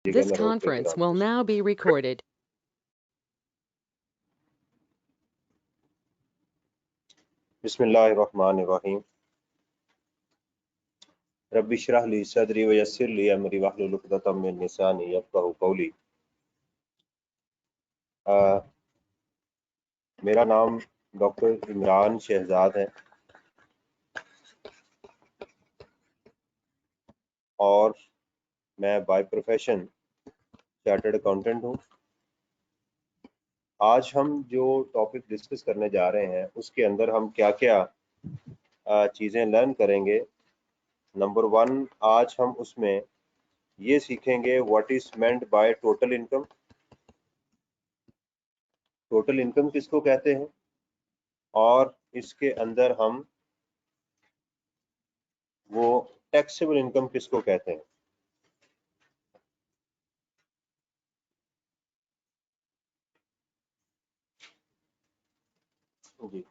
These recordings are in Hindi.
This conference will now be recorded. बिस्मिल्लाहिर्रहमानिर्रहीम। रब्बि इश्रह ली सदरी व यस्सिर ली अमरी वहलुल उक़दतम मिन लिसानी यफ़क़हू क़ौली। मेरा नाम डॉक्टर इमरान शहजाद है और मैं बाय प्रोफेशन चार्टर्ड अकाउंटेंट हूँ। आज हम जो टॉपिक डिस्कस करने जा रहे हैं उसके अंदर हम क्या क्या चीज़ें लर्न करेंगे। नंबर 1, आज हम उसमें ये सीखेंगे what is meant by total income. Total income किसको कहते हैं और इसके अंदर हम वो टैक्सेबल इनकम किसको कहते हैं। जी,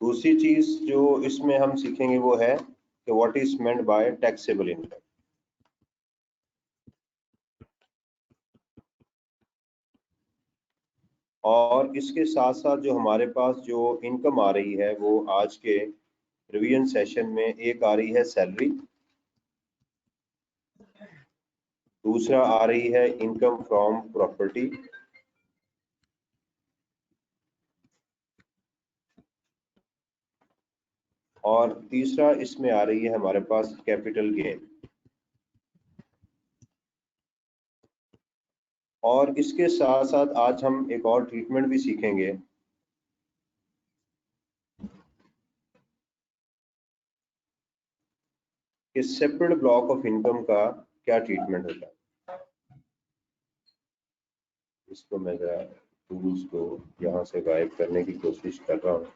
दूसरी चीज जो इसमें हम सीखेंगे वो है कि what is meant by taxable income. और इसके साथ साथ जो हमारे पास जो इनकम आ रही है वो आज के रिवीजन सेशन में एक आ रही है सैलरी, दूसरा आ रही है इनकम फ्रॉम प्रॉपर्टी, और तीसरा इसमें आ रही है हमारे पास कैपिटल गेन। और इसके साथ साथ आज हम एक और ट्रीटमेंट भी सीखेंगे कि सेपरेट ब्लॉक ऑफ इनकम का क्या ट्रीटमेंट होता है। इसको मैं जरा टूल्स को यहाँ से गायब करने की कोशिश कर रहा हूँ।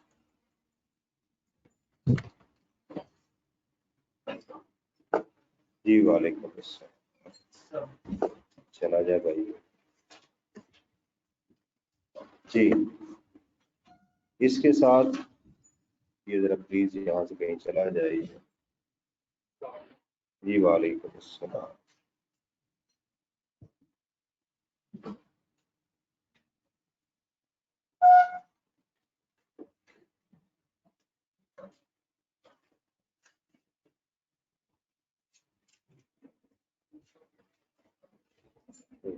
जी वालेकुम अस्सलाम। चला जाए भाई जी। इसके साथ ये जरा प्लीज यहाँ से कहीं चला जाइए। जी वालेकुम अस्सलाम।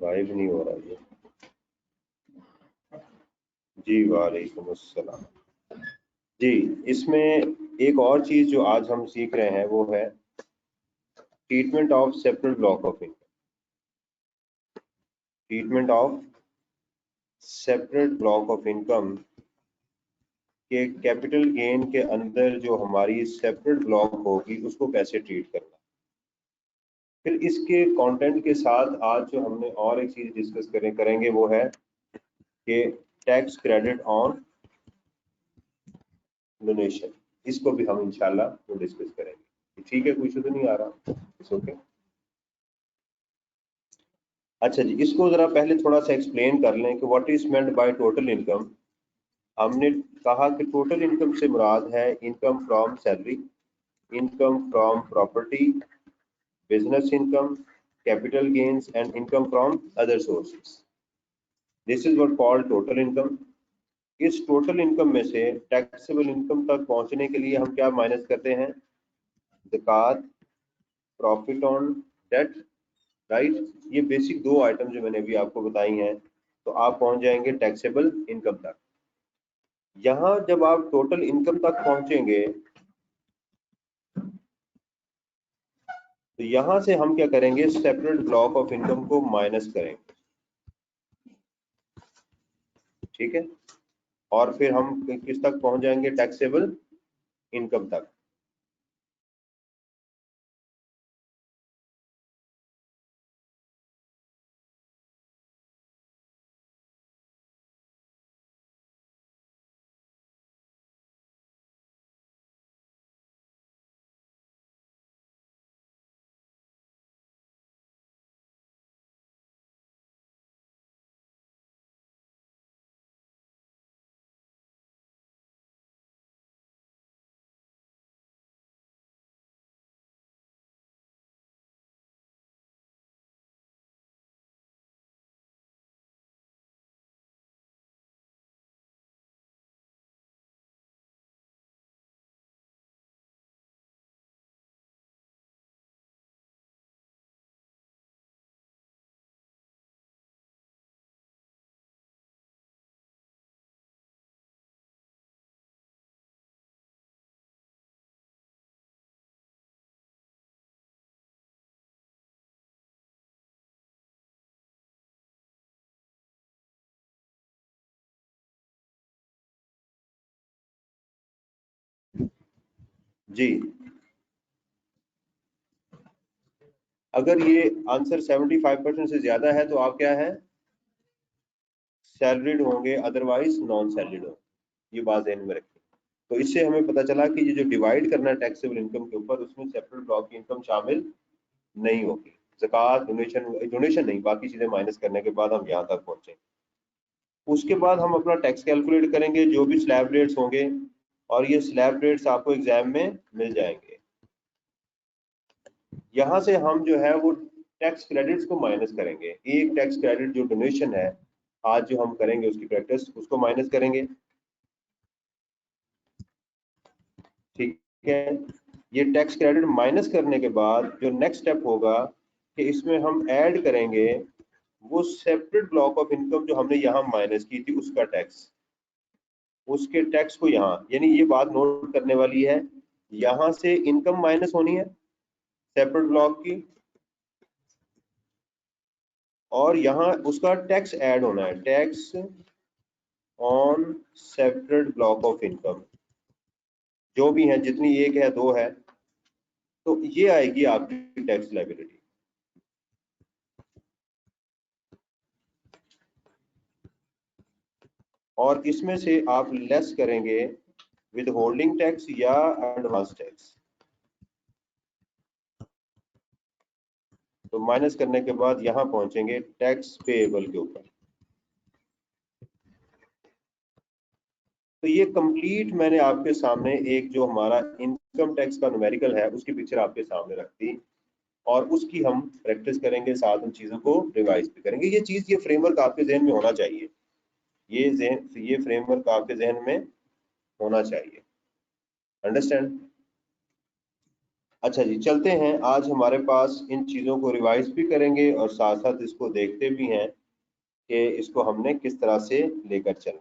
गायब नहीं हो रहा ये। जी वालेकुम अस्सलाम। जी, इसमें एक और चीज जो आज हम सीख रहे हैं वो है treatment of separate block of income. Treatment of separate block of income के कैपिटल गेन के अंदर जो हमारी सेपरेट ब्लॉक होगी उसको कैसे ट्रीट करना। फिर इसके कंटेंट के साथ आज जो हमने और एक चीज डिस्कस करेंगे वो है कि टैक्स क्रेडिट ऑन डोनेशन। इसको भी हम इंशाल्लाह वो डिस्कस करेंगे। ठीक है, कोई इशू तो नहीं आ रहा? It's okay. अच्छा जी, इसको जरा पहले थोड़ा सा एक्सप्लेन कर लें कि what is meant by total income. हमने कहा कि टोटल इनकम से मुराद है income from salary, income from property, business income, capital gains and income from other sources. This is what called total income. इस टोटल इनकम में से टैक्सेबल इनकम तक पहुंचने के लिए हम क्या माइनस करते हैं? ज़कात, प्रॉफिट ऑन डेट, राइट। ये बेसिक दो आइटम जो मैंने अभी आपको बताई हैं, तो आप पहुंच जाएंगे टैक्सेबल इनकम तक। यहां जब आप टोटल इनकम तक पहुंचेंगे तो यहां से हम क्या करेंगे? सेपरेट ब्लॉक ऑफ इनकम को माइनस करेंगे, ठीक है। और फिर हम किस तक पहुंच जाएंगे? टैक्सेबल इनकम तक। जी, अगर ये आंसर 75% से ज्यादा है तो आप क्या है, सैलरीड होंगे, अदरवाइज नॉन सैलरीड होंगे। ये बात ध्यान में रखें। तो इससे हमें पता चला कि ये जो डिवाइड करना है टैक्सेबल इनकम के ऊपर, उसमें सेपरेट ब्लॉक की इनकम शामिल नहीं होगी। ज़कात, डोनेशन नहीं, बाकी चीजें माइनस करने के बाद हम यहाँ तक पहुंचे। उसके बाद हम अपना टैक्स कैलकुलेट करेंगे, जो भी स्लैब रेट्स होंगे, और ये स्लैब रेट्स आपको एग्जाम में मिल जाएंगे। यहाँ से हम जो है वो टैक्स क्रेडिट्स को माइनस करेंगे। एक टैक्स क्रेडिट जो डोनेशन है, आज जो हम करेंगे उसकी प्रैक्टिस, उसको माइनस करेंगे। ठीक है, ये टैक्स क्रेडिट माइनस करने के बाद जो नेक्स्ट स्टेप होगा कि इसमें हम ऐड करेंगे वो सेपरेट ब्लॉक ऑफ इनकम जो हमने यहाँ माइनस की थी उसका टैक्स, उसके टैक्स को यहाँ, यानी ये बात नोट करने वाली है, यहाँ से इनकम माइनस होनी है सेपरेट ब्लॉक की, और यहाँ उसका टैक्स ऐड होना है, tax on separate block of income, जो भी है, जितनी एक है, दो है, तो ये आएगी आपकी टैक्स लायबिलिटी। और इसमें से आप लेस करेंगे विद होल्डिंग टैक्स या एडवांस टैक्स। तो माइनस करने के बाद यहां पहुंचेंगे टैक्स पेएबल के ऊपर। तो ये कंप्लीट मैंने आपके सामने एक जो हमारा इनकम टैक्स का न्यूमेरिकल है उसकी पिक्चर आपके सामने रख दी, और उसकी हम प्रैक्टिस करेंगे, साथ उन चीजों को रिवाइज भी करेंगे। ये चीज, ये फ्रेमवर्क आपके जहन में होना चाहिए, ये फ्रेमवर्क आपके जहन में होना चाहिए। अंडरस्टैंड? अच्छा जी, चलते हैं। आज हमारे पास इन चीज़ों को रिवाइज भी करेंगे और साथ साथ इसको देखते भी हैं कि इसको हमने किस तरह से लेकर चलना।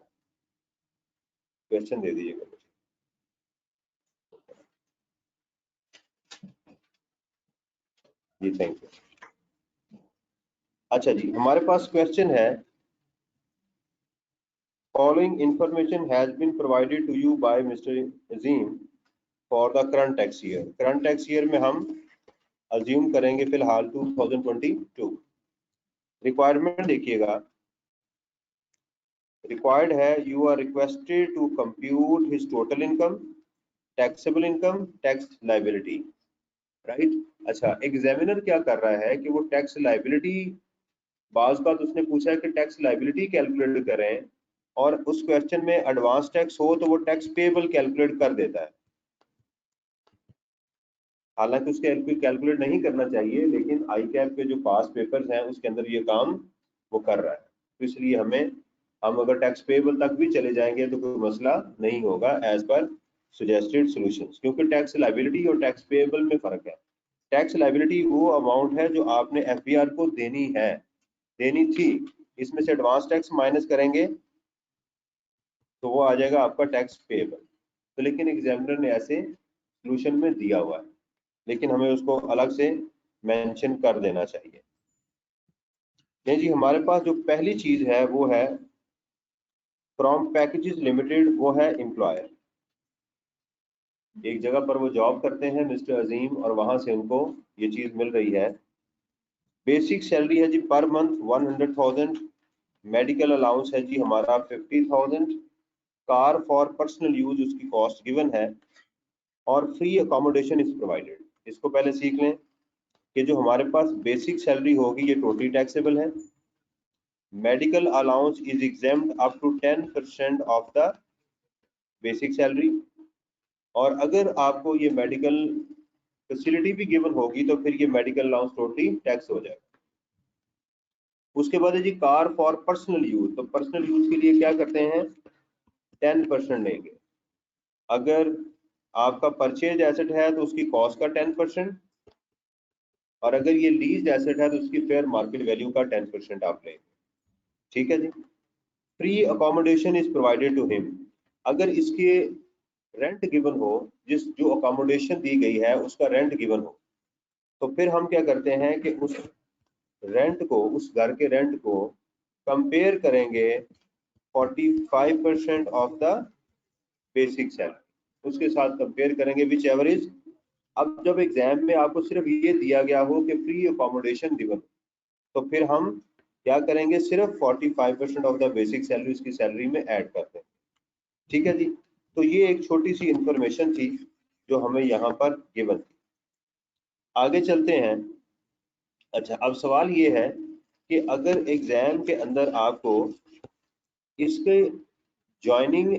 क्वेश्चन दे दीजिएगा मुझे। जी, थैंक यू। अच्छा जी, हमारे पास क्वेश्चन है, following information has been provided to you by mister Azeem for the current tax year. Current tax year में हम अज्यूम करेंगे फिलहाल 2022। रिक्वायरमेंट देखिएगा, रिक्वायर्ड है, you are requested to compute his total income, taxable income, tax liability, right. अच्छा, एग्जामिनर क्या कर रहा है कि वो टैक्स लायबिलिटी, बाज बात उसने पूछा है कि टैक्स लायबिलिटी कैलकुलेट करें, और उस क्वेश्चन में एडवांस टैक्स हो तो वो टैक्स पेबल कैलकुलेट कर देता है। हालांकि उसके कैलकुलेट नहीं करना चाहिए, लेकिन आई कैप के जो पास पेपर्स हैं उसके अंदर ये काम वो कर रहा है। तो इसलिए हम अगर टैक्स पेबल तक भी चले जाएंगे तो कोई मसला नहीं होगा एज पर सजेस्टेड सॉल्यूशंस, क्योंकि टैक्स लायबिलिटी और टैक्स पेबल में फर्क है। टैक्स लायबिलिटी वो अमाउंट है जो आपने एफबीआर को देनी है, देनी थी, इसमें से एडवांस टैक्स माइनस करेंगे तो वो आ जाएगा आपका टैक्स पेबल। तो लेकिन एग्जामिनर ने ऐसे सॉल्यूशन में दिया हुआ है, लेकिन हमें उसको अलग से मेंशन कर देना चाहिए। नहीं जी, हमारे पास जो पहली चीज है वो है फ्रॉम पैकेजेस लिमिटेड, वो है एम्प्लॉयर। एक जगह पर वो जॉब करते हैं मिस्टर अजीम, और वहां से उनको ये चीज मिल रही है। बेसिक सैलरी है जी पर मंथ 100,000, मेडिकल अलाउंस है जी हमारा 50,000, कार फॉर पर्सनल यूज उसकी कॉस्ट गिवन है, और फ्री अकोमोडेशन इज प्रोवाइडेड। इसको पहले सीख लें कि जो हमारे पास बेसिक सैलरी होगी ये टोटली टैक्सेबल है, medical allowance is exempt up to 10% of the basic salary, और अगर आपको ये मेडिकल फैसिलिटी भी गिवन होगी तो फिर ये मेडिकल अलाउंस टोटली टैक्स हो जाएगा। उसके बाद है जी कार फॉर पर्सनल यूज, तो पर्सनल यूज के लिए क्या करते हैं, 10% लेंगे। अगर आपका परचेज एसेट है तो उसकी कॉस्ट का 10%, और अगर ये लीज एसेट है तो उसकी फेयर मार्केट वैल्यू का 10% आप लेंगे। ठीक है जी। Free accommodation is provided to him, अगर इसके रेंट गिवन हो, जो अकोमोडेशन दी गई है उसका रेंट गिवन हो, तो फिर हम क्या करते हैं कि उस रेंट को, उस घर के रेंट को कंपेयर करेंगे 45% ऑफ द बेसिक सैलरी। उसके साथ कंपेयर करेंगे विच एवर इज। अब जब एग्जाम में आपको सिर्फ ये दिया गया हो कि फ्री अकोमोडेशन गिवन, तो फिर हम क्या करेंगे, सिर्फ 45% ऑफ द बेसिक सैलरी उसकी सैलरी में ऐड करते हैं। ठीक है जी, तो ये एक छोटी सी इंफॉर्मेशन थी जो हमें यहाँ पर गिवन थी। आगे चलते हैं। अच्छा, अब सवाल ये है कि अगर एग्जाम के अंदर आपको इसके ज्वाइनिंग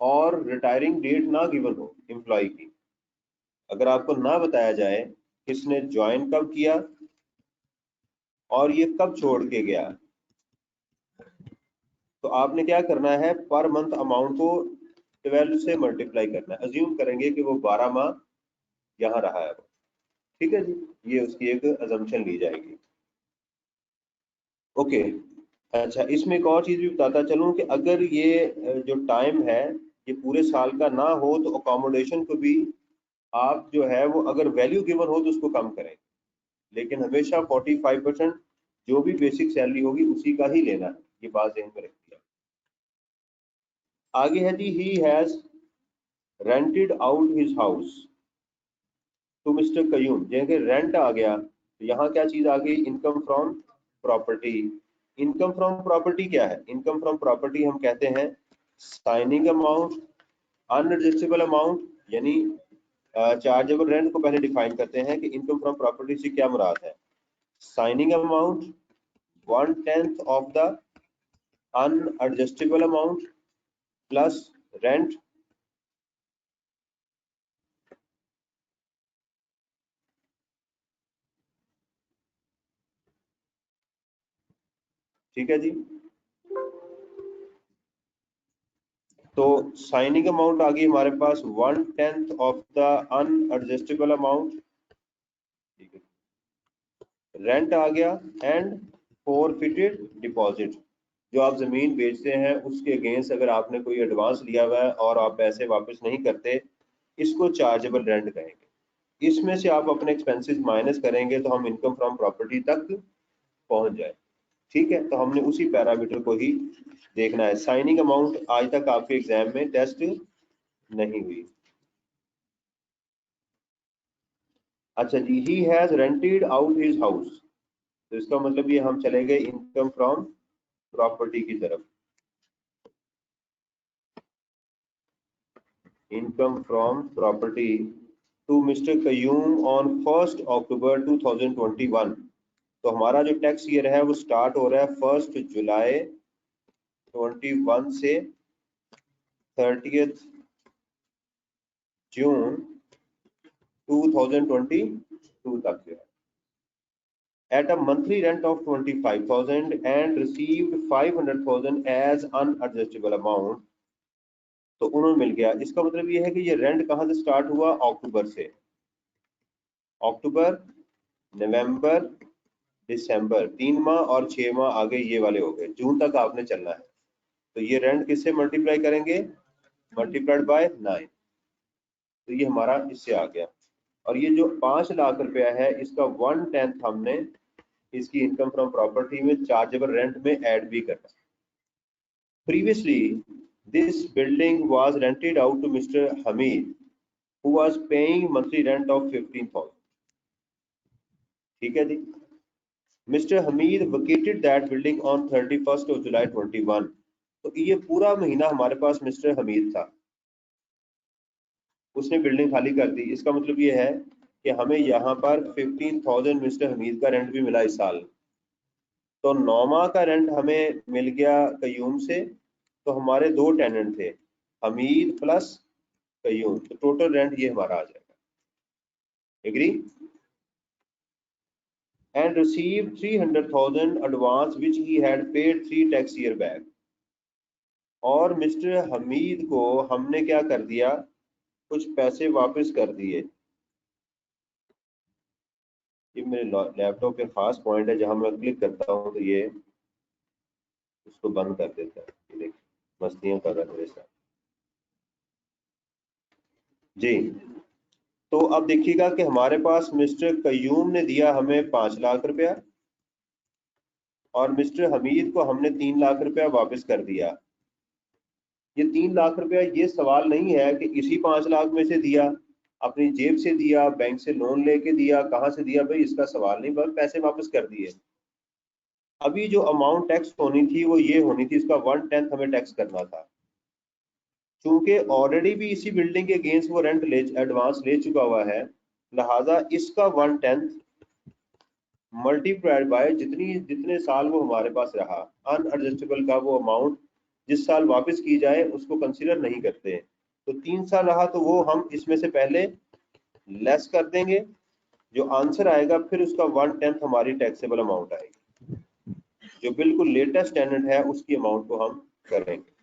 और रिटायरिंग डेट ना गिवन हो एम्प्लॉय की, अगर आपको ना बताया जाए किसने ज्वाइन कब किया और ये कब छोड़ के गया, तो आपने क्या करना है, पर मंथ अमाउंट को 12 से मल्टीप्लाई करना है। अज्यूम करेंगे कि वो 12 माह यहाँ रहा है। ठीक है जी, ये उसकी एक अजम्पशन ली जाएगी। ओके। अच्छा, इसमें एक और चीज भी बताता चलूं कि अगर ये जो टाइम है ये पूरे साल का ना हो तो अकोमोडेशन को भी आप जो है वो अगर वैल्यू गिवन हो तो उसको कम करें, लेकिन हमेशा 45% जो भी बेसिक सैलरी होगी उसी का ही लेना है, ये बात ध्यान में रखिए। आगे है जी, he has rented out his house to mister Qayyum. जैसे रेंट आ गया तो यहाँ क्या चीज आ गई, income from property. Income from property क्या है, इनकम फ्रॉम प्रॉपर्टी हम कहते हैं साइनिंग अमाउंट, अनएडजस्टेबल अमाउंट, यानी चार्जेबल रेंट को पहले डिफाइन करते हैं कि इनकम फ्रॉम प्रॉपर्टी से क्या मुराद है। Signing amount 1/10 of the unadjustable amount plus rent, ठीक है जी। तो साइनिंग अमाउंट आ गई हमारे पास 1/10 ऑफ द अनएडजस्टेबल अमाउंट, ठीक है। रेंट आ गया एंड फॉरफिटेड डिपॉजिट, जो आप जमीन बेचते हैं उसके अगेंस्ट अगर आपने कोई एडवांस लिया हुआ है और आप पैसे वापस नहीं करते, इसको चार्जेबल रेंट कहेंगे। इसमें से आप अपने एक्सपेंसेस माइनस करेंगे तो हम इनकम फ्रॉम प्रॉपर्टी तक पहुंच जाए। ठीक है, तो हमने उसी पैरामीटर को ही देखना है। साइनिंग अमाउंट आज तक आपके एग्जाम में टेस्ट नहीं हुई। अच्छा जी, he has rented out his house, तो इसका मतलब ये हम चले गए इनकम फ्रॉम प्रॉपर्टी की तरफ। Income from property to mister Qayyum on 1 October 2021। तो हमारा जो टैक्स ईयर है वो स्टार्ट हो रहा है 1 जुलाई 21 से 30 जून 2022 तक जो है, at a monthly rent of 25,000 and received 500,000 as unadjustable amount, तो उन्होंने मिल गया। इसका मतलब ये है कि ये रेंट कहाँ से स्टार्ट हुआ, अक्टूबर से। अक्टूबर, नवंबर, दिसंबर, 3 माह और 6 माह आगे ये वाले हो गए, जून तक आपने चलना है। तो ये रेंट किससे मल्टीप्लाई करेंगे, मल्टीप्लाइड बाय 9, तो ये हमारा इससे आ गया। और ये जो 5 लाख रुपया है इसका 1/10 हमने इसकी इनकम फ्रॉम प्रॉपर्टी में चार्जेबल रेंट में ऐड भी करना। Previously this building was rented out to mister Hamid who was paying monthly rent of 15,000। ठीक है जी। Mister Hamid vacated that building on 31st of July 21। तो ये पूरा महीना हमारे पास मिस्टर हमीद था, उसने बिल्डिंग खाली कर दी। इसका मतलब ये है कि हमें यहाँ पर 15,000 मिस्टर हमीद का रेंट भी मिला इस साल। तो 9 माह का रेंट हमें मिल गया कयूम से। तो हमारे 2 टेनेंट थे, हमीद प्लस कयूम, तो टोटल रेंट ये हमारा आ जाएगा। Agree. And receive 300,000 advance which he had paid 3 tax year back. और मिस्टर हमीद को हमने क्या कर दिया, कुछ पैसे वापस कर दिए। ये मेरे लैपटॉप पे खास पॉइंट है, जहां मैं क्लिक करता हूं तो ये उसको बंद कर देता है। ये देखिए, मस्तियां कर रहा है मेरे साथ जी। तो अब देखिएगा कि हमारे पास मिस्टर कयूम ने दिया हमें 5 लाख रुपया और मिस्टर हमीद को हमने 3 लाख रुपया वापस कर दिया। ये 3 लाख रुपया, ये सवाल नहीं है कि इसी 5 लाख में से दिया, अपनी जेब से दिया, बैंक से लोन लेके दिया, कहाँ से दिया, भाई इसका सवाल नहीं, बस पैसे वापस कर दिए। अभी जो अमाउंट टैक्स होनी थी वो ये होनी थी, इसका 1/10 हमें टैक्स करना था। चूंकि ऑलरेडी भी इसी बिल्डिंग के अगेंस्ट वो रेंट एडवांस ले चुका हुआ है, लिहाजा इसका 1/10 मल्टीप्लाइड बाय जितने साल वो हमारे पास रहा, अनएडजस्टेबल का वो अमाउंट जिस साल वापस की जाए उसको कंसीडर नहीं करते। तो 3 साल रहा तो वो हम इसमें से पहले लेस कर देंगे, जो आंसर आएगा फिर उसका 1/10 हमारी टैक्सेबल अमाउंट आएगी, जो बिल्कुल लेटेस्ट स्टैंडर्ड है उसकी अमाउंट को हम करेंगे।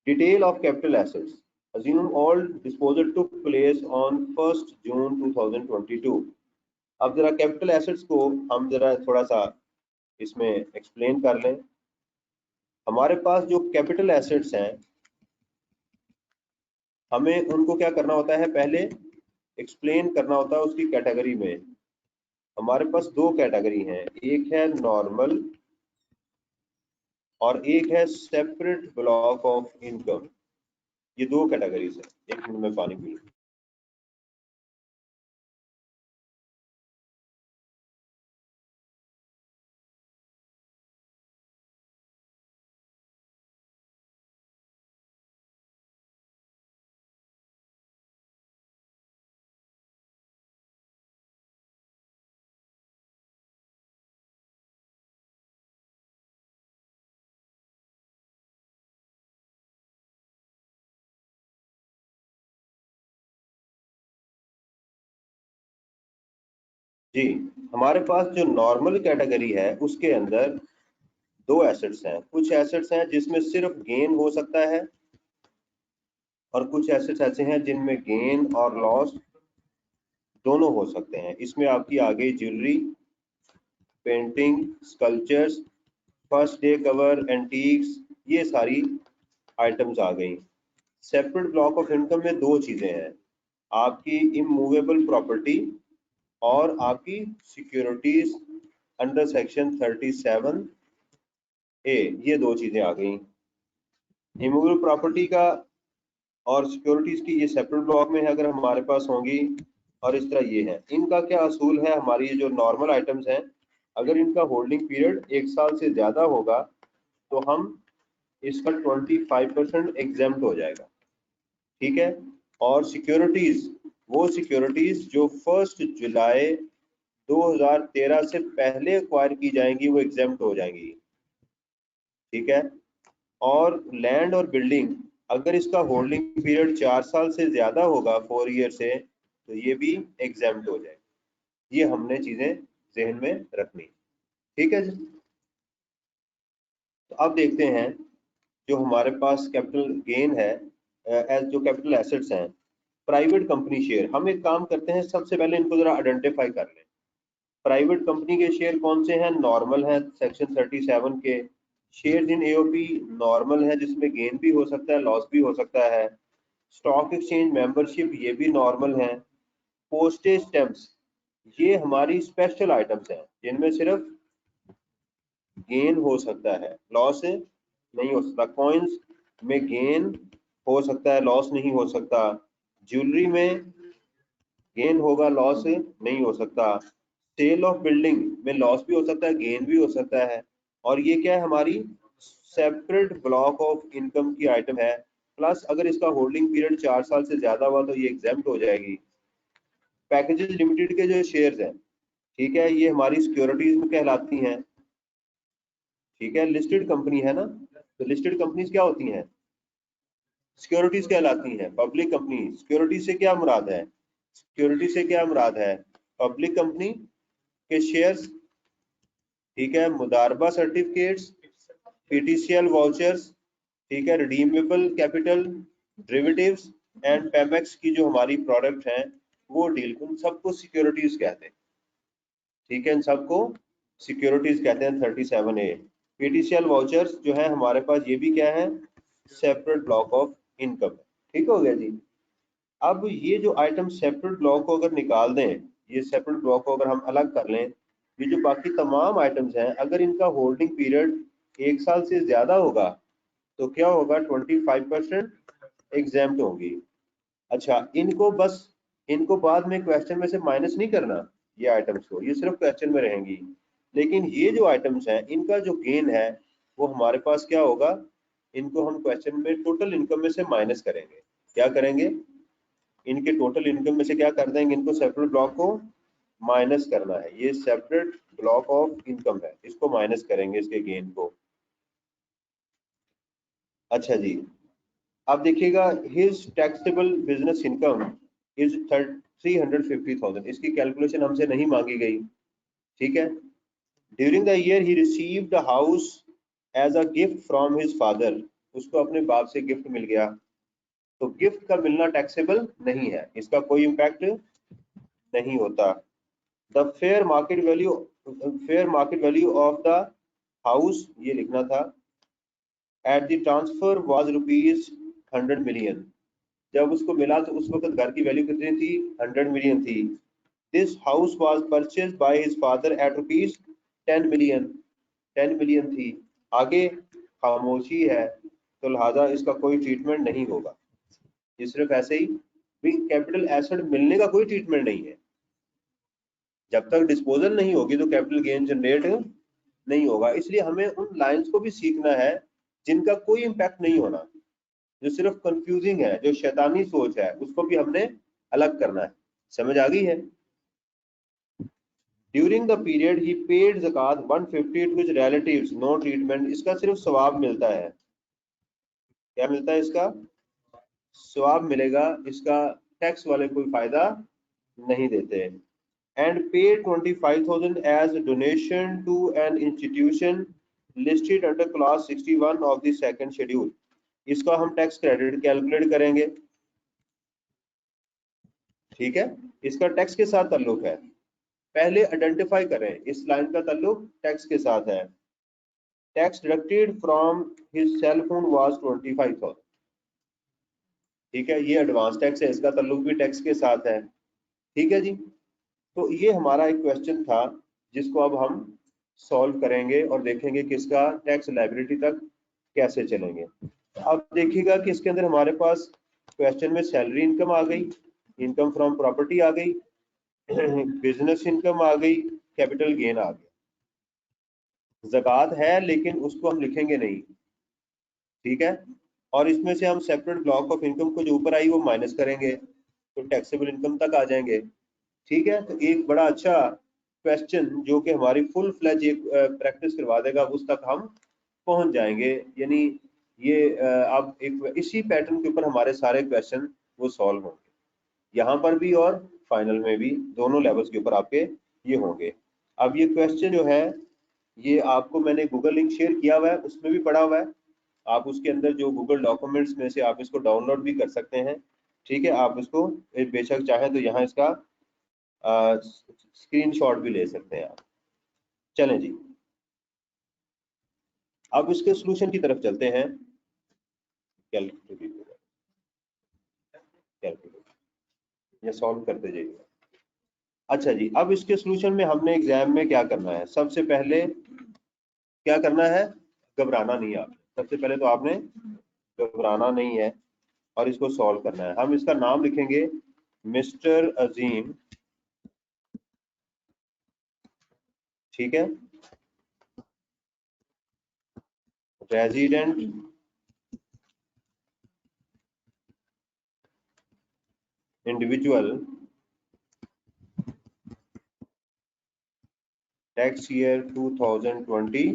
Detail of capital assets, assume all disposal took place on 1st June 2022। अब जरा कैपिटल एसेट्स को हम जरा थोड़ा सा इसमें एक्सप्लेन कर लें। हमारे पास जो कैपिटल एसेट्स हैं, हमें उनको क्या करना होता है, पहले एक्सप्लेन करना होता है उसकी कैटेगरी में। हमारे पास 2 कैटेगरी हैं, एक है नॉर्मल और एक है सेपरेट ब्लॉक ऑफ इनकम। ये 2 कैटेगरीज है। एक मिनट में पानी पी लूं। जी, हमारे पास जो नॉर्मल कैटेगरी है उसके अंदर 2 एसेट्स हैं। कुछ एसेट्स हैं जिसमें सिर्फ गेन हो सकता है और कुछ एसेट्स ऐसे हैं जिनमें गेन और लॉस दोनों हो सकते हैं। इसमें आपकी आ गई jewellery, painting, sculptures, first day cover, antiques, ये सारी आइटम्स आ गई। सेपरेट ब्लॉक ऑफ इनकम में 2 चीजें हैं, आपकी इमूवेबल प्रॉपर्टी और आपकी सिक्योरिटीज अंडर सेक्शन 37A, ये 2 चीजें आ गई। इमूवेबल प्रॉपर्टी का और सिक्योरिटीज की ये सेपरेट ब्लॉक में है अगर हमारे पास होंगी, और इस तरह ये है। इनका क्या असूल है, हमारी जो नॉर्मल आइटम्स हैं अगर इनका होल्डिंग पीरियड 1 साल से ज्यादा होगा तो हम इसका 25% एग्जेम्प्ट हो जाएगा, ठीक है। और सिक्योरिटीज, वो सिक्योरिटीज जो 1 जुलाई 2013 से पहले एक्वायर की जाएंगी वो एग्जेम्प्ट हो जाएंगी, ठीक है। और लैंड और बिल्डिंग, अगर इसका होल्डिंग पीरियड 4 साल से ज्यादा होगा, 4 ईयर से, तो ये भी एग्जेम्प्ट हो जाएगी। ये हमने चीजें जहन में रखनी, ठीक है जी। तो अब देखते हैं जो हमारे पास कैपिटल गेन है, जो कैपिटल एसेट्स हैं, प्राइवेट कंपनी शेयर। हम एक काम करते हैं, सबसे पहले इनको जरा आइडेंटिफाई कर लें। प्राइवेट कंपनी के शेयर कौन से हैं, नॉर्मल है, सेक्शन 37 के। शेयर इन एओपी नॉर्मल है, जिसमें गेन भी हो सकता है, लॉस भी हो सकता है। स्टॉक एक्सचेंज मेंबरशिप, ये भी नॉर्मल है। पोस्टेज स्टैम्प्स, ये हमारी स्पेशल आइटम्स हैं जिनमें सिर्फ गेन हो सकता है, लॉस नहीं हो सकता। कॉइन्स में गेन हो सकता है, लॉस नहीं हो सकता। ज्वेलरी में गेन होगा, लॉस नहीं हो सकता। सेल ऑफ बिल्डिंग में लॉस भी हो सकता है, गेन भी हो सकता है। और ये क्या है, हमारी सेपरेट ब्लॉक ऑफ इनकम की आइटम है। प्लस अगर इसका होल्डिंग पीरियड 4 साल से ज्यादा हुआ तो ये एग्जेम्प्ट हो जाएगी। पैकेजेस लिमिटेड के जो शेयर्स हैं, ठीक है, ये हमारी सिक्योरिटीज में कहलाती हैं, ठीक है। लिस्टेड कंपनी है ना, तो लिस्टेड कंपनीज क्या होती हैं, सिक्योरिटीज कहलाती हैं। पब्लिक कंपनी, सिक्योरिटी से क्या मुराद है, सिक्योरिटी से क्या मुराद है, पब्लिक कंपनी के शेयर्स, ठीक है। मुदारबा सर्टिफिकेट्स, पीटीसीएल वाउचर्स, ठीक है। रिडीमेबल कैपिटल, डेरिवेटिव्स एंड पेमेक्स की जो हमारी प्रोडक्ट हैं वो डील, उन सबको सिक्योरिटीज कहते हैं, ठीक है। इन सबको सिक्योरिटीज कहते हैं 37A। पीटीसीएल वाउचर्स जो है हमारे पास, ये भी क्या है, सेपरेट ब्लॉक ऑफ इनकम, ठीक हो गया जी। अब ये जो आइटम सेपरेट ब्लॉक को अगर निकाल दें, ये सेपरेट ब्लॉक को अगर हम अलग कर लें, ये जो बाकी तमाम आइटम्स हैं अगर इनका होल्डिंग पीरियड 1 साल से ज्यादा होगा तो क्या होगा 25% एग्जाम्प्ट होंगी। अच्छा, इनको बाद में क्वेश्चन में से माइनस नहीं करना, ये आइटम्स को, ये सिर्फ क्वेश्चन में रहेंगी। लेकिन ये जो आइटम्स हैं इनका जो गेन है वो हमारे पास क्या होगा, इनको हम क्वेश्चन में टोटल इनकम में से माइनस करेंगे। क्या करेंगे, इनके टोटल इनकम में से क्या कर देंगे, इनको सेपरेट ब्लॉक को माइनस करना है। ये सेपरेट ब्लॉक ऑफ इनकम है, इसको माइनस करेंगे इसके गेन को। अच्छा जी, अब देखिएगा his taxable business income is 350,000, इसकी कैलकुलेशन हमसे नहीं मांगी गई। ठीक है, during the year he received a house as a gift from his father, उसको अपने बाप से गिफ्ट मिल गया, तो गिफ्ट का मिलना टैक्सेबल नहीं है, इसका कोई इम्पैक्ट नहीं होता। The fair market value of the house, ये लिखना था, at the transfer was ₹100 million, जब उसको मिला तो उस वक्त घर की वैल्यू कितनी थी, 100 मिलियन थी। This house was purchased by his father eight ₹10 million, 10 million थी। आगे खामोशी है, तो लिहाजा इसका कोई ट्रीटमेंट नहीं होगा। ये सिर्फ ऐसे ही भी कैपिटल एसेट मिलने का कोई ट्रीटमेंट नहीं है, जब तक डिस्पोजल नहीं होगी तो कैपिटल गेन जनरेट नहीं होगा। इसलिए हमें उन लाइंस को भी सीखना है जिनका कोई इम्पैक्ट नहीं होना, जो सिर्फ कंफ्यूजिंग है, जो शैतानी सोच है, उसको भी हमने अलग करना है। समझ आ गई है। During the period he paid zakat 150 to his relatives, no treatment, इसका सिर्फ सवाब मिलता है। क्या मिलता है, इसका सवाब मिलेगा, इसका टैक्स वाले कोई फायदा नहीं देते। And paid 25,000 as donation to an institution listed under class 61 of the second schedule, इसका हम टैक्स क्रेडिट कैलकुलेट करेंगे। ठीक है, इसका टैक्स के साथ ताल्लुक है, पहले आइडेंटिफाई करें इस लाइन का ताल्लुक टैक्स के साथ है। Tax deducted from his cell phone was 25,000। ठीक है, ये एडवांस टैक्स है, इसका ताल्लुक भी टैक्स के साथ है। ठीक है जी, तो ये हमारा एक क्वेश्चन था जिसको अब हम सॉल्व करेंगे और देखेंगे कि इसका टैक्स लायबिलिटी तक कैसे चलेंगे। अब देखिएगा कि इसके अंदर हमारे पास क्वेश्चन में सैलरी इनकम आ गई, इनकम फ्रॉम प्रॉपर्टी आ गई, बिजनेस इनकम आ गई, कैपिटल गेन आ गया। ज़कात है लेकिन उसको हम लिखेंगे नहीं। ठीक है, और इसमें से हम सेपरेट ब्लॉक ऑफ इनकम को जो ऊपर आई वो माइनस करेंगे, तो टैक्सेबल इनकम तक आ जाएंगे। ठीक है, तो एक बड़ा अच्छा क्वेश्चन जो कि हमारी फुल फ्लैज एक प्रैक्टिस करवा देगा, उस तक हम पहुंच जाएंगे। यानी ये अब एक इसी पैटर्न के ऊपर हमारे सारे क्वेश्चन वो सॉल्व होंगे, यहाँ पर भी और फाइनल में भी, दोनों लेवल्स के ऊपर आपके ये होंगे। अब ये क्वेश्चन जो है ये आपको मैंने गूगल लिंक शेयर किया हुआ है, उसमें भी पड़ा हुआ है, आप उसके अंदर जो गूगल डॉक्यूमेंट्स में से आप इसको डाउनलोड भी कर सकते हैं। ठीक है, आप इसको बेशक चाहें तो यहाँ इसका स्क्रीनशॉट भी ले सकते हैं आप। चलें जी, अब इसके सोल्यूशन की तरफ चलते हैं। कैलकुलेटर ये सॉल्व करते जाइए। अच्छा जी, अब इसके सोल्यूशन में हमने एग्जाम में क्या करना है, सबसे पहले क्या करना है, घबराना नहीं है आपने, सबसे पहले तो आपने घबराना नहीं है और इसको सॉल्व करना है। हम इसका नाम लिखेंगे मिस्टर अजीम। ठीक है, रेजिडेंट इंडिविजुअल, टैक्स ईयर 2022।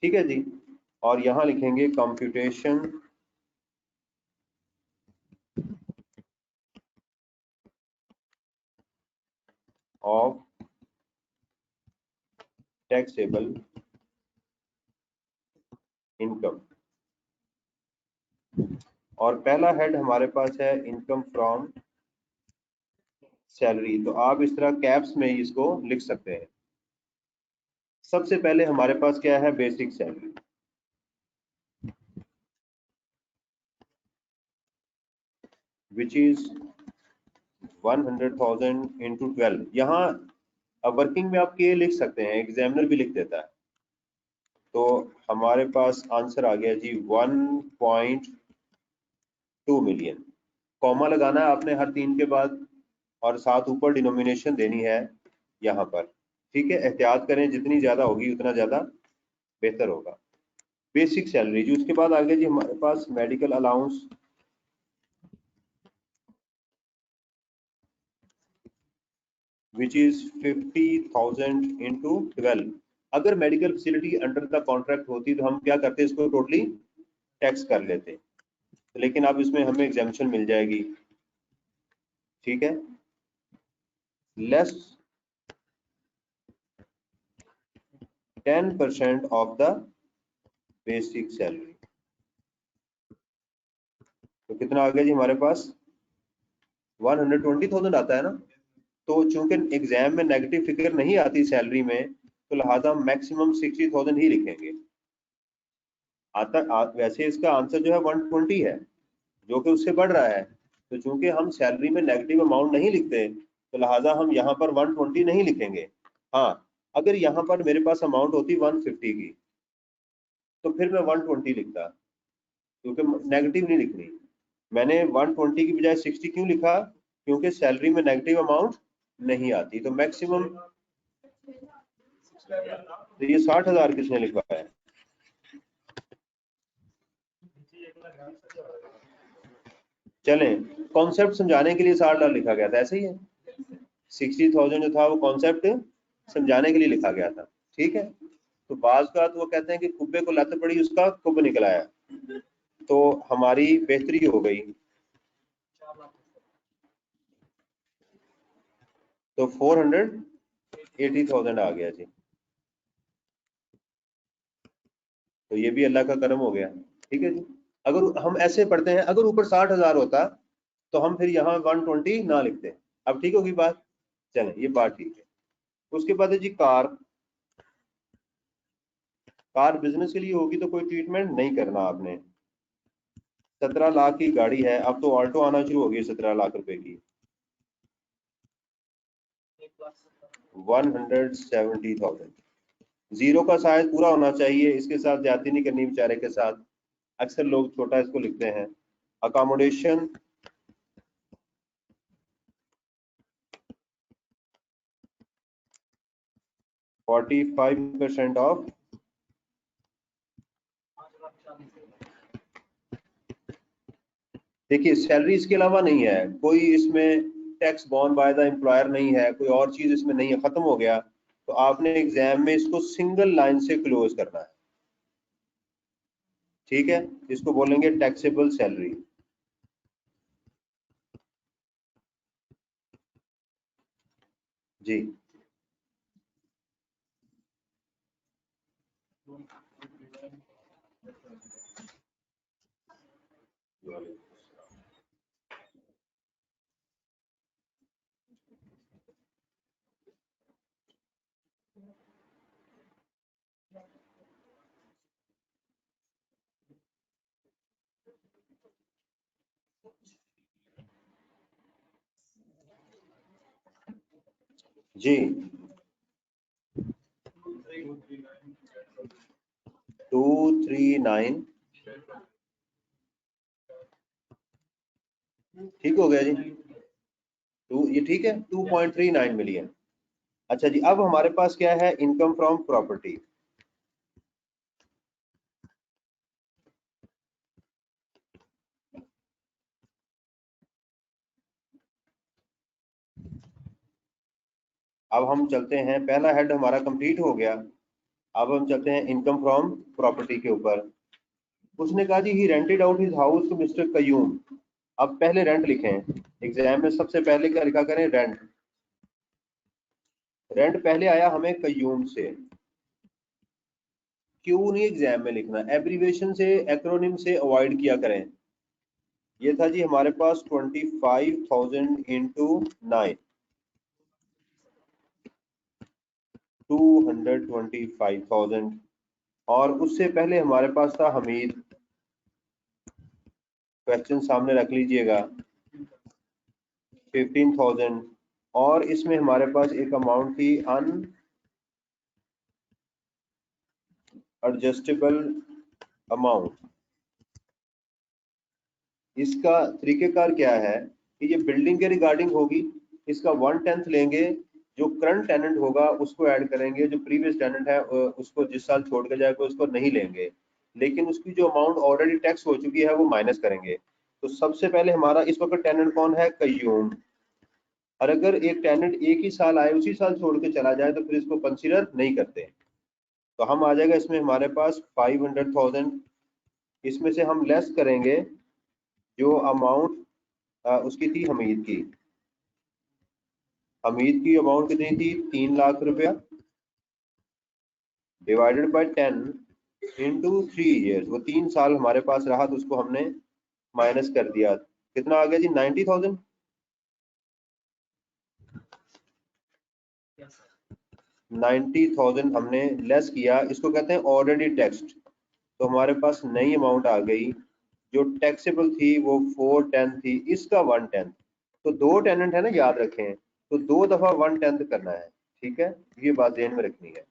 ठीक है जी, और यहाँ लिखेंगे कंप्यूटेशन ऑफ टैक्सेबल इनकम, और पहला हेड हमारे पास है इनकम फ्रॉम सैलरी, तो आप इस तरह कैप्स में ही इसको लिख सकते हैं। सबसे पहले हमारे पास क्या है, basic salary, which is 100,000 into 12। यहाँ वर्किंग में आप के लिख सकते हैं, एग्जामिनर भी लिख देता है, तो हमारे पास आंसर आ गया जी 1.2 मिलियन। कॉमा लगाना है आपने हर 3 के बाद और साथ ऊपर डिनोमिनेशन देनी है यहाँ पर। ठीक है, एहतियात करें, जितनी ज्यादा होगी उतना ज्यादा बेहतर होगा। बेसिक सैलरी जी, उसके बाद आ गया जी हमारे पास medical allowance, which is 50,000 into 12। अगर medical facility under the contract होती तो हम क्या करते, इसको टोटली टैक्स कर लेते, लेकिन अब इसमें हमें एग्जाम्पशन मिल जाएगी। ठीक है, less 10% of the basic salary. तो कितना आ गया जी हमारे पास, 120,000 आता है ना। तो चूंकि एग्जाम में नेगेटिव फिगर नहीं आती सैलरी में, तो लिहाजा हम मैक्सिमम 60,000 ही लिखेंगे। वैसे इसका आंसर जो है 120 है, जो कि उससे बढ़ रहा है। तो चूंकि हम सैलरी में नेगेटिव अमाउंट नहीं लिखते, तो लिहाजा हम यहाँ पर 120 नहीं लिखेंगे। हाँ, अगर यहाँ पर मेरे पास अमाउंट होती 150 की, तो फिर मैं 120 लिखता, क्योंकि नेगेटिव नहीं लिखनी। मैंने 120 की बजाय 60 क्यों लिखा, क्योंकि सैलरी में नेगेटिव अमाउंट नहीं आती। तो मैक्सिमम, तो ये 60,000 किसने लिखवाया है? चलें, कॉन्सेप्ट समझाने के लिए 60,000 लिखा गया था, ऐसे ही है। 60,000 जो था वो कॉन्सेप्ट समझाने के लिए लिखा गया था। ठीक है, तो बाज का तो वो कहते हैं कि कुब्बे को लत पड़ी, उसका कुब निकल आया, तो हमारी बेहतरी हो गई। तो 480,000 आ गया जी। तो ये भी अल्लाह का करम हो गया। ठीक है जी, अगर हम ऐसे पढ़ते हैं, अगर ऊपर 60,000 होता तो हम फिर यहाँ 120 ना लिखते। अब ठीक होगी बात, चलें ये बात ठीक है। उसके बाद है जी कार। कार बिजनेस के लिए होगी तो कोई ट्रीटमेंट नहीं करना आपने। 17 लाख की गाड़ी है, अब तो ऑल्टो आना शुरू हो गई 17 लाख रुपए की। 170,000। जीरो का साइज पूरा होना चाहिए, इसके साथ ज्यादती नहीं करनी बेचारे के साथ। अक्सर लोग छोटा इसको लिखते हैं। Accommodation 45% of. देखिए सैलरी इसके अलावा नहीं है कोई, इसमें tax born by the employer नहीं है, कोई और चीज इसमें नहीं है, खत्म हो गया। तो आपने एग्जाम में इसको सिंगल लाइन से क्लोज करना है। ठीक है, इसको बोलेंगे टैक्सेबल सैलरी। जी जी 239, ठीक हो गया जी। ये ठीक है, 2.39 मिलियन। अच्छा जी, अब हमारे पास क्या है, इनकम फ्रॉम प्रॉपर्टी। अब हम चलते हैं, पहला हेड हमारा कंप्लीट हो गया। अब हम चलते हैं इनकम फ्रॉम प्रॉपर्टी के ऊपर। उसने कहा जी he rented out his house to mister Qayyum. अब पहले रेंट लिखें, एग्जाम में सबसे पहले क्या लिखा करें, रेंट। रेंट पहले आया हमें कयूम से, क्यों नहीं एग्जाम में लिखना, एब्रीवेशन से एक्रोनिम से अवॉइड किया करें। ये था जी हमारे पास 25,000 इंटू 9, 225,000। और उससे पहले हमारे पास था हमीद, क्वेश्चन सामने रख लीजिएगा, 15,000। और इसमें हमारे पास एक अमाउंट थी एडजस्टेबल अमाउंट, इसका तरीकेकार क्या है कि ये बिल्डिंग के रिगार्डिंग होगी, इसका 1/10 लेंगे, जो करंट टेनेंट होगा उसको ऐड करेंगे, जो प्रीवियस टेनेंट है उसको जिस साल छोड़ के जाएगा उसको नहीं लेंगे, लेकिन उसकी जो अमाउंट ऑलरेडी टैक्स हो चुकी है वो माइनस करेंगे। तो सबसे पहले हमारा इस वक्त टेनेंट कौन है? कयूम। और अगर एक टेनेंट एक ही साल आए उसी साल छोड़ के चला जाए तो फिर इसको कंसीडर नहीं करते। तो हम आ जाएगा इसमें हमारे पास 500,000, इसमें से हम लेस करेंगे जो अमाउंट उसकी थी हमीद की। हमीद की अमाउंट कितनी थी? 3 लाख रुपया, डिवाइडेड बाय 10 इंटू 3 ईयर्स, वो 3 साल हमारे पास रहा तो उसको हमने माइनस कर दिया। कितना आ गया जी? 90,000। 90,000 हमने लेस किया, इसको कहते हैं ऑलरेडी टैक्स्ड। तो हमारे पास नई अमाउंट आ गई, जो टैक्सेबल थी वो 410 थी, इसका 1/10। तो 2 टेनेंट है ना, याद रखें, तो 2 दफा 1/10 करना है। ठीक है, ये बात ध्यान में रखनी है।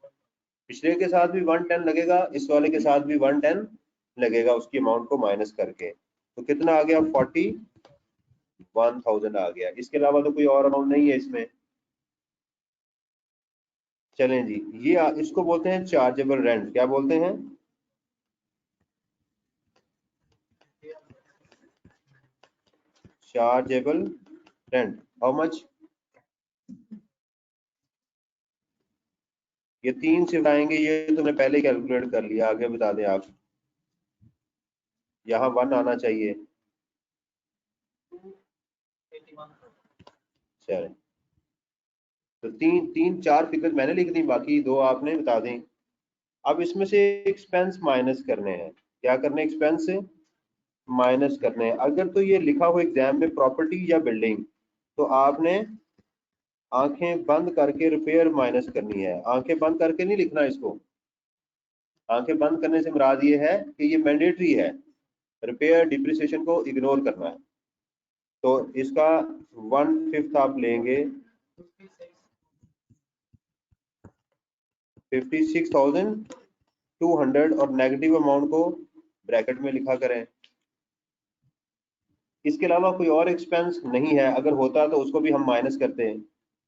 पिछले के साथ भी 1/10 लगेगा, इस वाले के साथ भी 1/10 लगेगा, उसकी अमाउंट को माइनस करके। तो कितना आ गया? 41,000 आ गया। इसके अलावा तो कोई और अमाउंट नहीं है इसमें। चलें जी, ये इसको बोलते हैं चार्जेबल रेंट। क्या बोलते हैं? Chargeable rent. How much? ये 3 शिफ्ट आएंगे, ये तुमने पहले कैलकुलेट कर लिया, आगे बता दें आप। यहाँ 1 आना चाहिए। चले, तो 4 फिगर मैंने लिख दी, बाकी 2 आपने बता दें। अब इसमें से एक्सपेंस माइनस करने हैं। क्या करने? एक्सपेंस से माइनस करने हैं। अगर तो ये लिखा हो एग्जाम में प्रॉपर्टी या बिल्डिंग, तो आपने आंखें बंद करके रिपेयर माइनस करनी है। आंखें बंद करके नहीं लिखना इसको। आंखें बंद करने से मुराद ये है कि ये मैंडेटरी है, रिपेयर डिप्रिसिएशन को इग्नोर करना है। तो इसका 1/5 आप लेंगे, 56,200, और नेगेटिव अमाउंट को ब्रैकेट में लिखा करें। इसके अलावा कोई और एक्सपेंस नहीं है, अगर होता तो उसको भी हम माइनस करते हैं।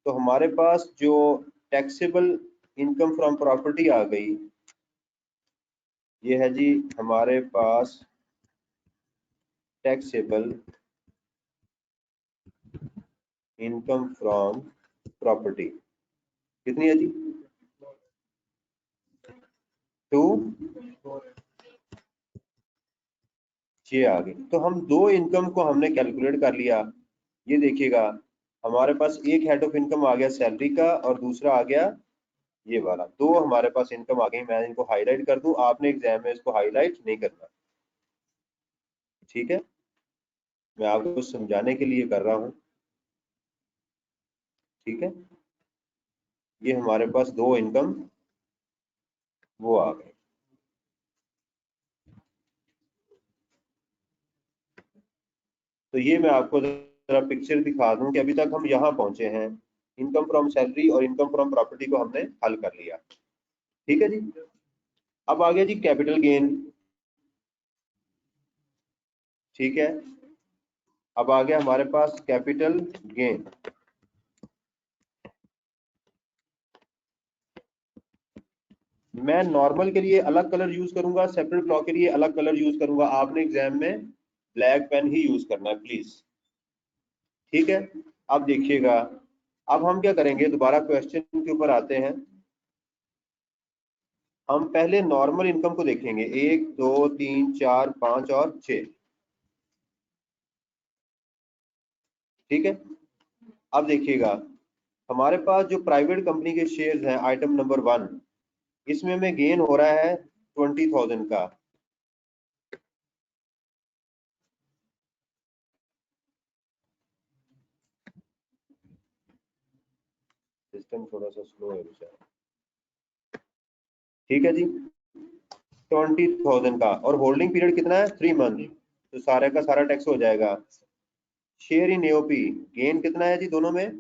तो हमारे पास जो टैक्सेबल इनकम फ्रॉम प्रॉपर्टी आ गई, ये है जी हमारे पास टैक्सेबल इनकम फ्रॉम प्रॉपर्टी। कितनी है जी? 2 6 आ गई। तो हम 2 इनकम को हमने कैलकुलेट कर लिया। ये देखिएगा, हमारे पास एक हेड ऑफ इनकम आ गया सैलरी का, और दूसरा आ गया ये वाला। 2 हमारे पास इनकम आ गई। मैं इनको हाईलाइट कर दूं, आपने एग्जाम में इसको हाईलाइट नहीं करना। ठीक है, मैं आपको समझाने के लिए कर रहा हूं। ठीक है, ये हमारे पास 2 इनकम वो आ गए। तो ये मैं आपको जरा पिक्चर दिखा दूं कि अभी तक हम यहाँ पहुंचे हैं। इनकम फ्रॉम सैलरी और इनकम फ्रॉम प्रॉपर्टी को हमने हल कर लिया। ठीक है जी। अब आ गया जी कैपिटल गेन। ठीक है, अब आ गया हमारे पास कैपिटल गेन। मैं नॉर्मल के लिए अलग कलर यूज करूंगा, सेपरेट लॉ के लिए अलग कलर यूज करूंगा। आपने एग्जाम में ब्लैक पेन ही यूज करना है प्लीज। ठीक है, अब देखिएगा, अब हम क्या करेंगे, दोबारा क्वेश्चन के ऊपर आते हैं। हम पहले नॉर्मल इनकम को देखेंगे, 1 2 3 4 5 और 6। ठीक है, अब देखिएगा, हमारे पास जो प्राइवेट कंपनी के शेयर्स हैं, आइटम नंबर 1, इसमें हमें गेन हो रहा है 20,000 का। सिस्टम थोड़ा सा स्लो है बेचारा। ठीक है जी, 20,000 का, और होल्डिंग पीरियड कितना है? 3 मंथ। तो सारे का सारा टैक्स हो जाएगा। शेयर इन एओपी, गेन कितना है जी दोनों में?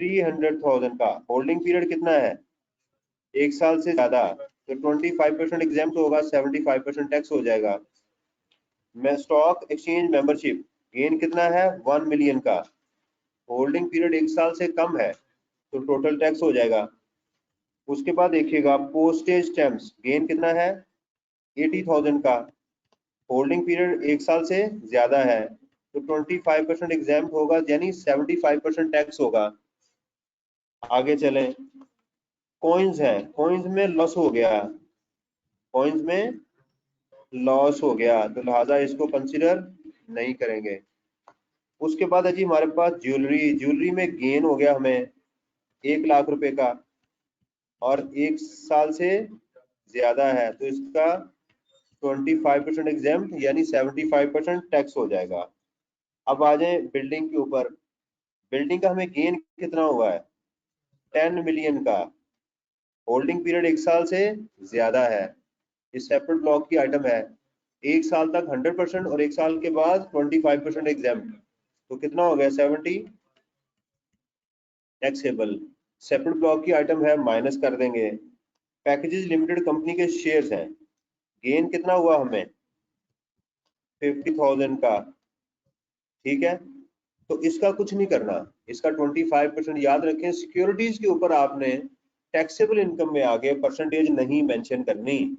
300,000 का। होल्डिंग पीरियड कितना है? 1 साल से ज्यादा। तो 25% एग्जाम्प्ट होगा, 75% टैक्स हो जाएगा। मैं स्टॉक एक्सचेंज मेंबरशिप गेन कितना है 1 मिलियन का, होल्डिंग पीरियड 1 साल से कम है तो टोटल टैक्स हो जाएगा। उसके बाद देखिएगा पोस्टेज स्टैम्प्स गेन कितना है 80,000 का, होल्डिंग पीरियड 1 साल से ज्यादा है तो 25% एग्जाम्प्ट होगा, यानी 75% टैक्स होगा। आगे चलें, कॉइन्स है, कॉइन्स में लॉस हो गया, कॉइन्स में लॉस हो गया तो लिहाजा इसको कंसिडर नहीं करेंगे। उसके बाद है जी हमारे पास ज्वेलरी, ज्वेलरी में गेन हो गया हमें 1 लाख रुपए का और 1 साल से ज्यादा है तो इसका 25% एग्जाम्प्ट यानी 75% टैक्स हो जाएगा। अब आ जाए बिल्डिंग के ऊपर, बिल्डिंग का हमें गेन कितना हुआ है 10 मिलियन का, होल्डिंग पीरियड 1 साल से ज्यादा है, इस सेपरेट ब्लॉक की आइटम है, 1 साल तक 100% और 1 साल के बाद 25% एग्जाम्प्ट, तो कितना हो गया 70 टैक्सेबल। सेपरेट ब्लॉक की आइटम है, माइनस कर देंगे। पैकेजेस लिमिटेड कंपनी के शेयर्स हैं, गेन कितना हुआ हमें 50,000 का, ठीक है, तो इसका कुछ नहीं करना, इसका 25% याद रखें। सिक्योरिटीज के ऊपर आपने टैक्सेबल इनकम में आगे परसेंटेज नहीं मेंशन करनी,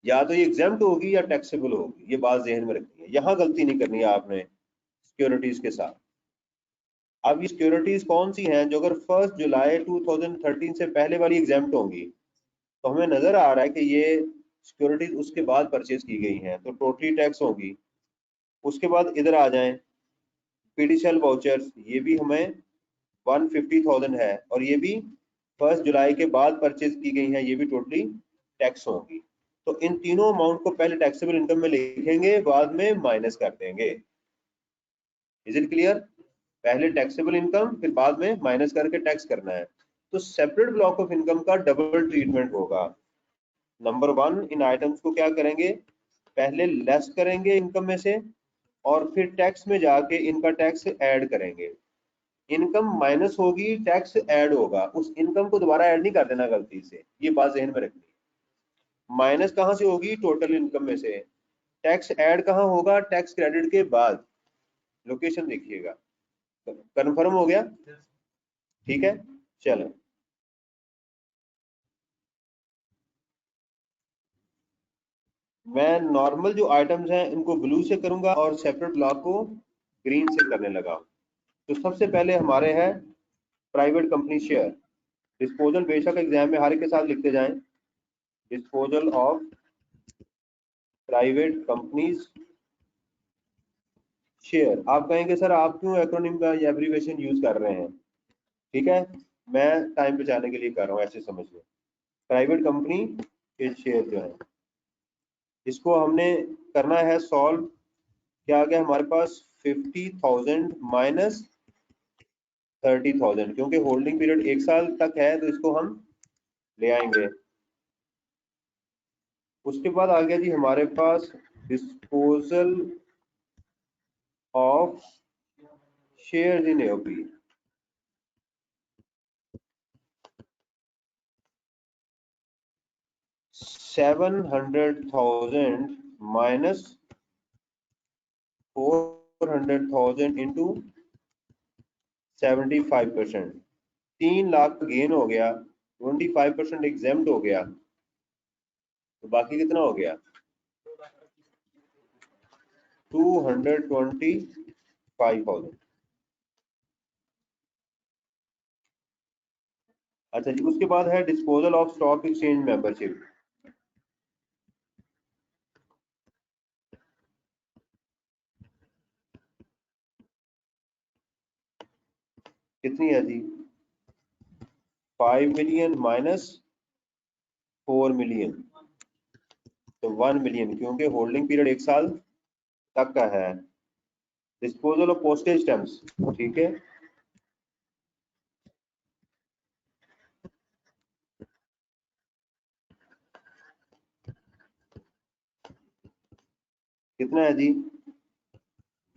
या तो ये एग्जाम्प्ट होगी या टैक्सेबल होगी, ये बात जहन में रखनी है, यहाँ गलती नहीं करनी है आपने सिक्योरिटीज के साथ। अब ये सिक्योरिटीज कौन सी हैं जो अगर 1 जुलाई 2013 से पहले वाली एग्जाम्प्ट होंगी, तो हमें नजर आ रहा है कि ये सिक्योरिटीज उसके बाद परचेज की गई हैं तो टोटली टैक्स होगी। उसके बाद इधर आ जाएं, पीडीसीएल वाउचर्स, ये भी हमें 150,000 है और ये भी 1 जुलाई के बाद परचेज की गई हैं, ये भी टोटली टैक्स होंगी। तो इन तीनों अमाउंट को पहले टैक्सेबल इनकम में लिखेंगे, बाद में माइनस कर देंगे। Is it clear? पहले टैक्सेबल इनकम फिर बाद में माइनस करके टैक्स करना है। तो सेपरेट ब्लॉक ऑफ इनकम का डबल ट्रीटमेंट होगा। नंबर 1, इन आइटम्स को क्या करेंगे, पहले लेस करेंगे इनकम में से और फिर टैक्स में जाके इनका टैक्स ऐड करेंगे। इनकम माइनस होगी, टैक्स ऐड होगा, उस इनकम को दोबारा ऐड नहीं कर देना गलती से, ये बात जहन में रखनी है। माइनस कहाँ से होगी, टोटल इनकम में से। टैक्स ऐड कहाँ होगा, टैक्स क्रेडिट के बाद। लोकेशन देखिएगा, कन्फर्म हो गया, ठीक है। चलो, मैं नॉर्मल जो आइटम्स हैं इनको ब्लू से करूंगा और सेपरेट ब्लॉक को ग्रीन से करने लगा। तो सबसे पहले हमारे हैं प्राइवेट कंपनी शेयर, डिस्पोजल बेशक एग्जाम में हर एक के साथ लिखते जाएं, disposal of private companies share. आप कहेंगे सर आप क्यों एक्रोनिम का या एब्रीविएशन यूज कर रहे हैं, ठीक है, मैं टाइम बचाने के लिए कर रहा हूँ, ऐसे समझ लो। प्राइवेट कंपनी के शेयर जो है इसको हमने करना है सॉल्व। क्या आ गया हमारे पास 50,000 माइनस 30,000, क्योंकि होल्डिंग पीरियड 1 साल तक है तो इसको हम ले आएंगे। उसके बाद आ गया जी हमारे पास disposal of shares in AOP. $700,000 minus 400,000 into 75%, 3 lakh gain हो गया, 25% एग्जेम्प्ट हो गया, तो बाकी कितना हो गया 225,000। अच्छा जी, उसके बाद है disposal of stock exchange membership. कितनी है जी 5 मिलियन माइनस 4 मिलियन, तो 1 मिलियन, क्योंकि होल्डिंग पीरियड 1 साल तक का है। डिस्पोजल ऑफ पोस्टेज स्टैम्प्स, ठीक है, कितना है जी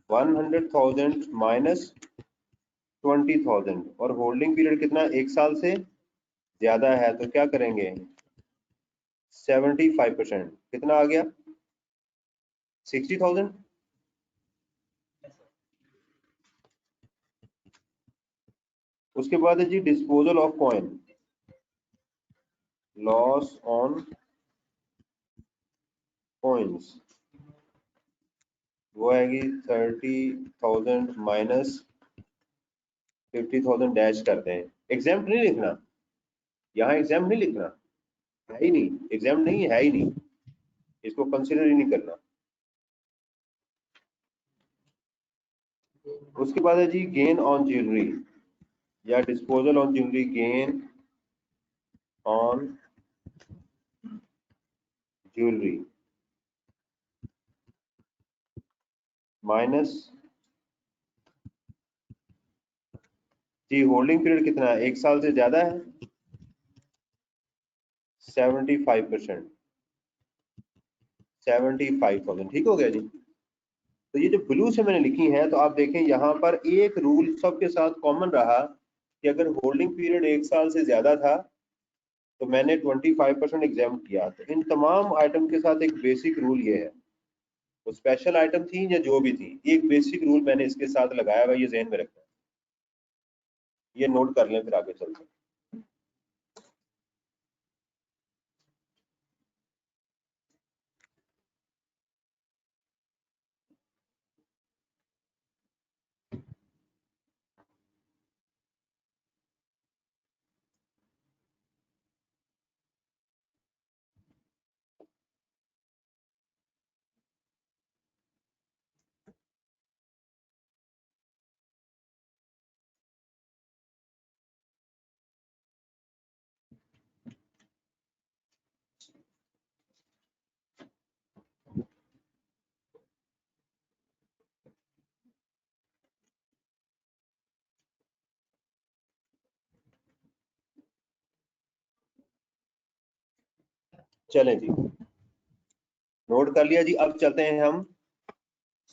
100,000 माइनस 20,000 और होल्डिंग पीरियड कितना 1 साल से ज्यादा है तो क्या करेंगे 75%, कितना आ गया 60,000। उसके बाद है जी disposal of coin, loss on coins, वो आएगी 30,000 माइनस 50,000 डैश करते हैं। एग्जाम्प्ट नहीं लिखना, यहाँ एग्जाम्प्ट नहीं लिखना, है ही नहीं, एग्जाम्प्ट नहीं है ही नहीं, इसको कंसिडर ही नहीं करना। उसके बाद है जी गेन ऑन ज्वेलरी या disposal on jewellery, gain on jewellery minus जी होल्डिंग पीरियड कितना है, 1 साल से ज्यादा है 75%, 75,000, ठीक हो गया जी। तो ये जो ब्लू से मैंने लिखी है, तो आप देखें यहाँ पर एक रूल सबके साथ कॉमन रहा कि अगर होल्डिंग पीरियड 1 साल से ज्यादा था तो मैंने 25% एग्जाम किया। तो इन तमाम आइटम के साथ एक बेसिक रूल ये है, वो स्पेशल आइटम थी या जो भी थी, एक बेसिक रूल मैंने इसके साथ लगाया हुआ, ये जहन में रखना है, ये नोट कर लें फिर आगे चलते हैं। चलें जी, नोट कर लिया जी। अब चलते हैं हम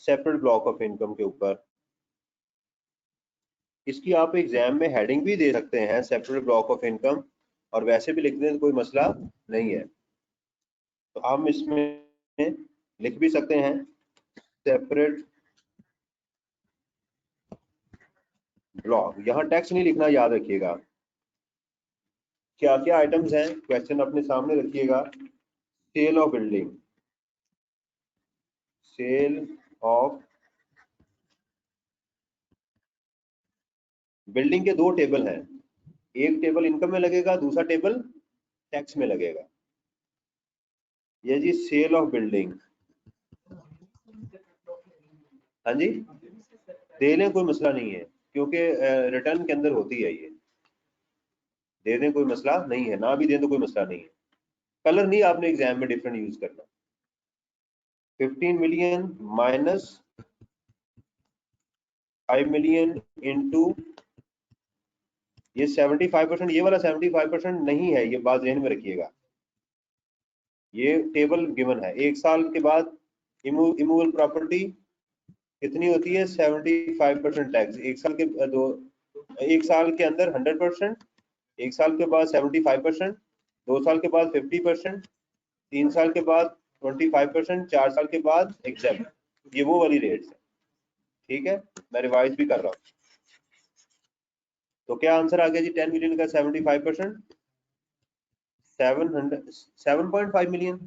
सेपरेट ब्लॉक ऑफ इनकम के ऊपर। इसकी आप एग्जाम में हेडिंग भी दे सकते हैं, सेपरेट ब्लॉक ऑफ इनकम, और वैसे भी लिख दें तो कोई मसला नहीं है। तो हम इसमें लिख भी सकते हैं सेपरेट ब्लॉक। यहाँ टैक्स नहीं लिखना, याद रखिएगा। क्या क्या आइटम्स हैं, क्वेश्चन अपने सामने रखिएगा। Sale of building, sale of building के दो टेबल हैं, एक टेबल इनकम में लगेगा, दूसरा टेबल टैक्स में लगेगा। ये जी सेल ऑफ बिल्डिंग, हाँ जी दे लें कोई मसला नहीं है, क्योंकि रिटर्न के अंदर होती है ये, दे दें कोई मसला नहीं है, ना भी दें तो कोई मसला नहीं है। कलर नहीं आपने एग्जाम में डिफरेंट यूज करना। 15 मिलियन माइनस 5 मिलियन इंटू ये 75%, ये वाला 75% नहीं है, ये बात ध्यान में रखिएगा। ये टेबल गिवन है, 1 साल के बाद इमूवेबल प्रॉपर्टी कितनी होती है 75% टैक्स, 1 साल के अंदर 100%, 1 साल के बाद 75%, 2 साल के बाद 50%, 3 साल के बाद 25%, 4 साल के बाद एग्जेप्ट। ये वो वाली रेट्स है, ठीक है, मैं रिवाइज भी कर रहा हूँ। तो क्या आंसर आ गया जी 10 मिलियन का 75%, 7.5 मिलियन।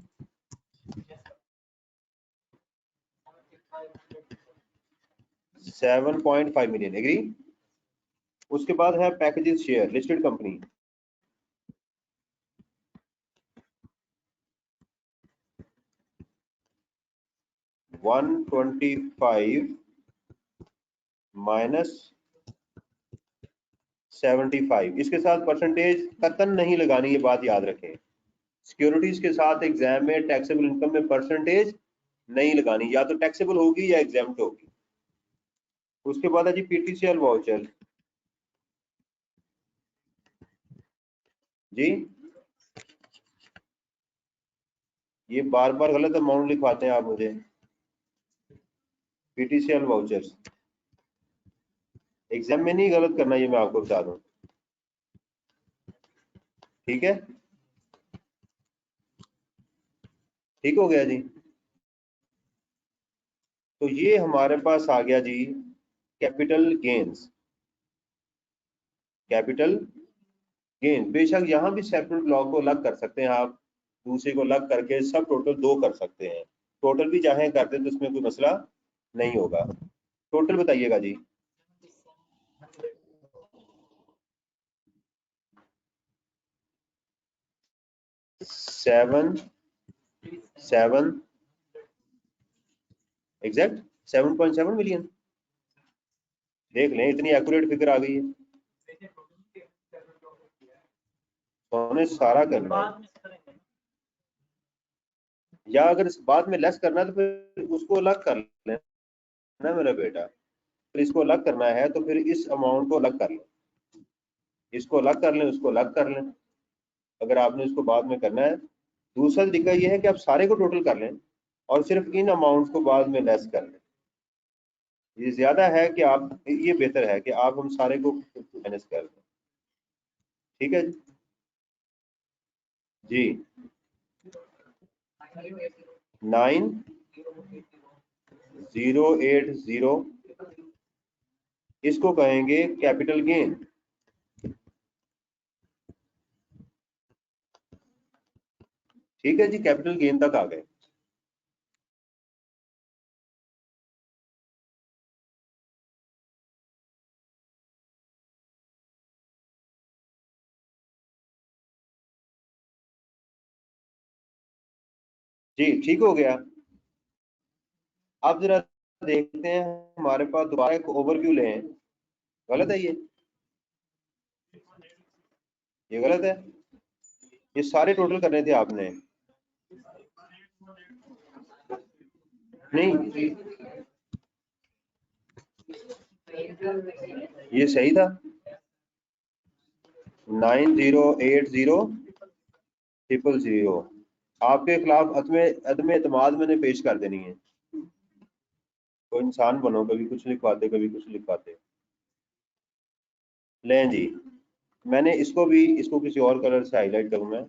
$7.5 million, agree. उसके बाद है packages share, listed company, $125 minus 75, इसके साथ परसेंटेज कतन नहीं लगानी, ये बात याद रखें। सिक्योरिटीज के साथ एग्जाम में टैक्सेबल इनकम में परसेंटेज नहीं लगानी, या तो टैक्सेबल होगी या एग्जाम्प्ट होगी। उसके बाद है जी पीटीसीएल वाउचर, जी ये बार बार गलत अमाउंट लिखवाते हैं आप मुझे। पीटीसीएल वाउचर्स एग्जाम में नहीं गलत करना, ये मैं आपको बता दूं। ठीक है, ठीक हो गया जी। तो ये हमारे पास आ गया G capital gains. Capital gain, बेशक यहाँ भी सेपरेट ब्लॉक को अलग कर सकते हैं आप, दूसरे को अलग करके सब टोटल 2 कर सकते हैं। टोटल भी चाहे कर दें तो उसमें कोई मसला नहीं होगा। टोटल बताइएगा जी। 7 एग्जैक्ट 7.7 मिलियन। देख लें, इतनी एक्यूरेट फिगर आ गई है। उन्होंने सारा करना है, या अगर बाद में लेस करना है तो फिर उसको अलग कर लेना मेरा बेटा। फिर इसको अलग करना है तो फिर इस अमाउंट को अलग कर लें, इसको अलग कर लें, उसको अलग कर लें, अगर आपने इसको बाद में करना है। दूसरा तरीका यह है कि आप सारे को टोटल कर लें और सिर्फ इन अमाउंट को बाद में लेस कर लें। ये ज्यादा है कि आप, ये बेहतर है कि आप हम सारे को माइनस कर लें। ठीक है जी। 9080 इसको कहेंगे कैपिटल गेन। ठीक है जी, कैपिटल गेन तक आ गए। जी ठीक हो गया। अब जरा देखते हैं, हमारे पास दोबारा एक ओवरव्यू लें। गलत है ये गलत है। ये सारे टोटल करने थे आपने, नहीं ये सही था। 908000 आपके खिलाफ अदम एतमाद मैंने पेश कर देनी है। कोई इंसान बनो, कभी कुछ लिखवाते कभी कुछ लिखवाते। लें जी, मैंने इसको भी, इसको किसी और कलर से हाईलाइट करूं मैं।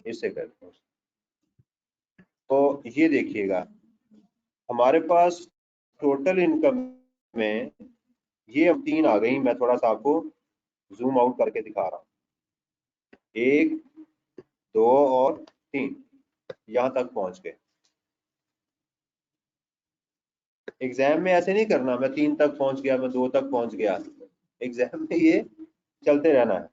इससे करता हूं। तो ये देखिएगा, हमारे पास टोटल इनकम में ये अब 3 आ गई। मैं थोड़ा सा आपको जूम आउट करके दिखा रहा हूँ। 1 2 और 3 यहां तक पहुंच गए। एग्जाम में ऐसे नहीं करना, मैं 3 तक पहुंच गया, मैं 2 तक पहुंच गया। एग्जाम में ये चलते रहना है।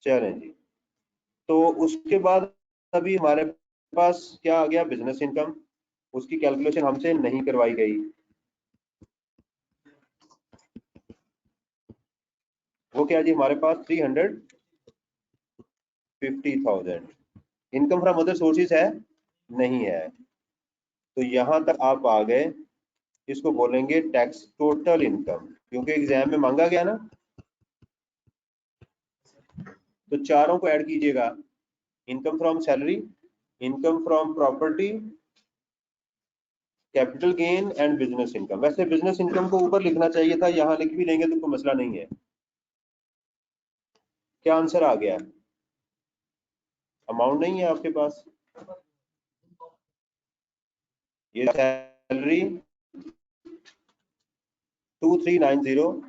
चलें जी। तो उसके बाद अभी हमारे पास क्या आ गया, बिजनेस इनकम। उसकी कैलकुलेशन हमसे नहीं करवाई गई। वो क्या जी, हमारे पास 350,000 इनकम फ्रॉम अदर सोर्सेज है, नहीं है। तो यहां तक आप आ गए। इसको बोलेंगे टैक्स टोटल इनकम, क्योंकि एग्जाम में मांगा गया ना। तो चारों को ऐड कीजिएगा, income from salary, income from property, capital gain and business income. वैसे बिजनेस इनकम को ऊपर लिखना चाहिए था, यहाँ लिख भी लेंगे तो कोई मसला नहीं है। क्या आंसर आ गया? अमाउंट नहीं है आपके पास। ये salary 2390,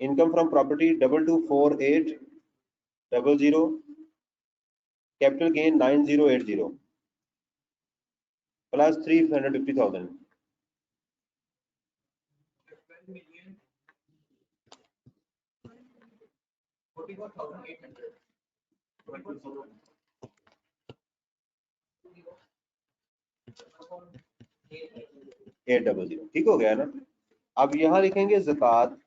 income from property 224800, capital gain 9080 plus 350,000। Eight double zero, ठीक हो गया ना। अब यहाँ लिखेंगे ज़कात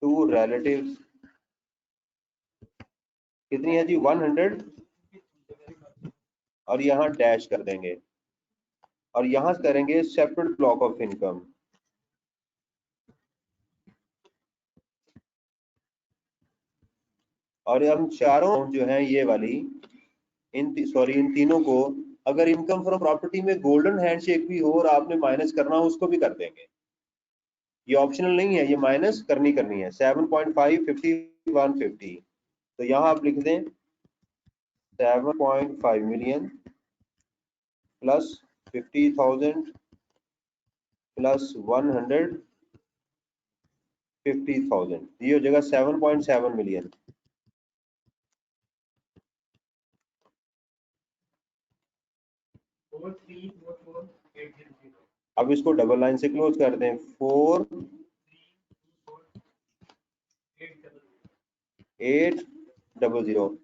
टू रिलेटिव्स, कितनी है जी, 100, और यहाँ डैश कर देंगे और यहाँ करेंगे सेपरेट ब्लॉक ऑफ इनकम। और हम चारों जो हैं ये वाली इन तीनों को अगर इनकम फ्रॉम प्रॉपर्टी में गोल्डन हैंडशेक भी हो और आपने माइनस करना हो उसको भी कर देंगे, ये ऑप्शनल नहीं है, ये माइनस करनी है। 7.5 50 150, तो यहाँ आप लिख दें 7.5 मिलियन प्लस 50,000 प्लस 150,000, ये हो जाएगा 7.7 मिलियन। अब इसको डबल लाइन से क्लोज कर दें, 4800,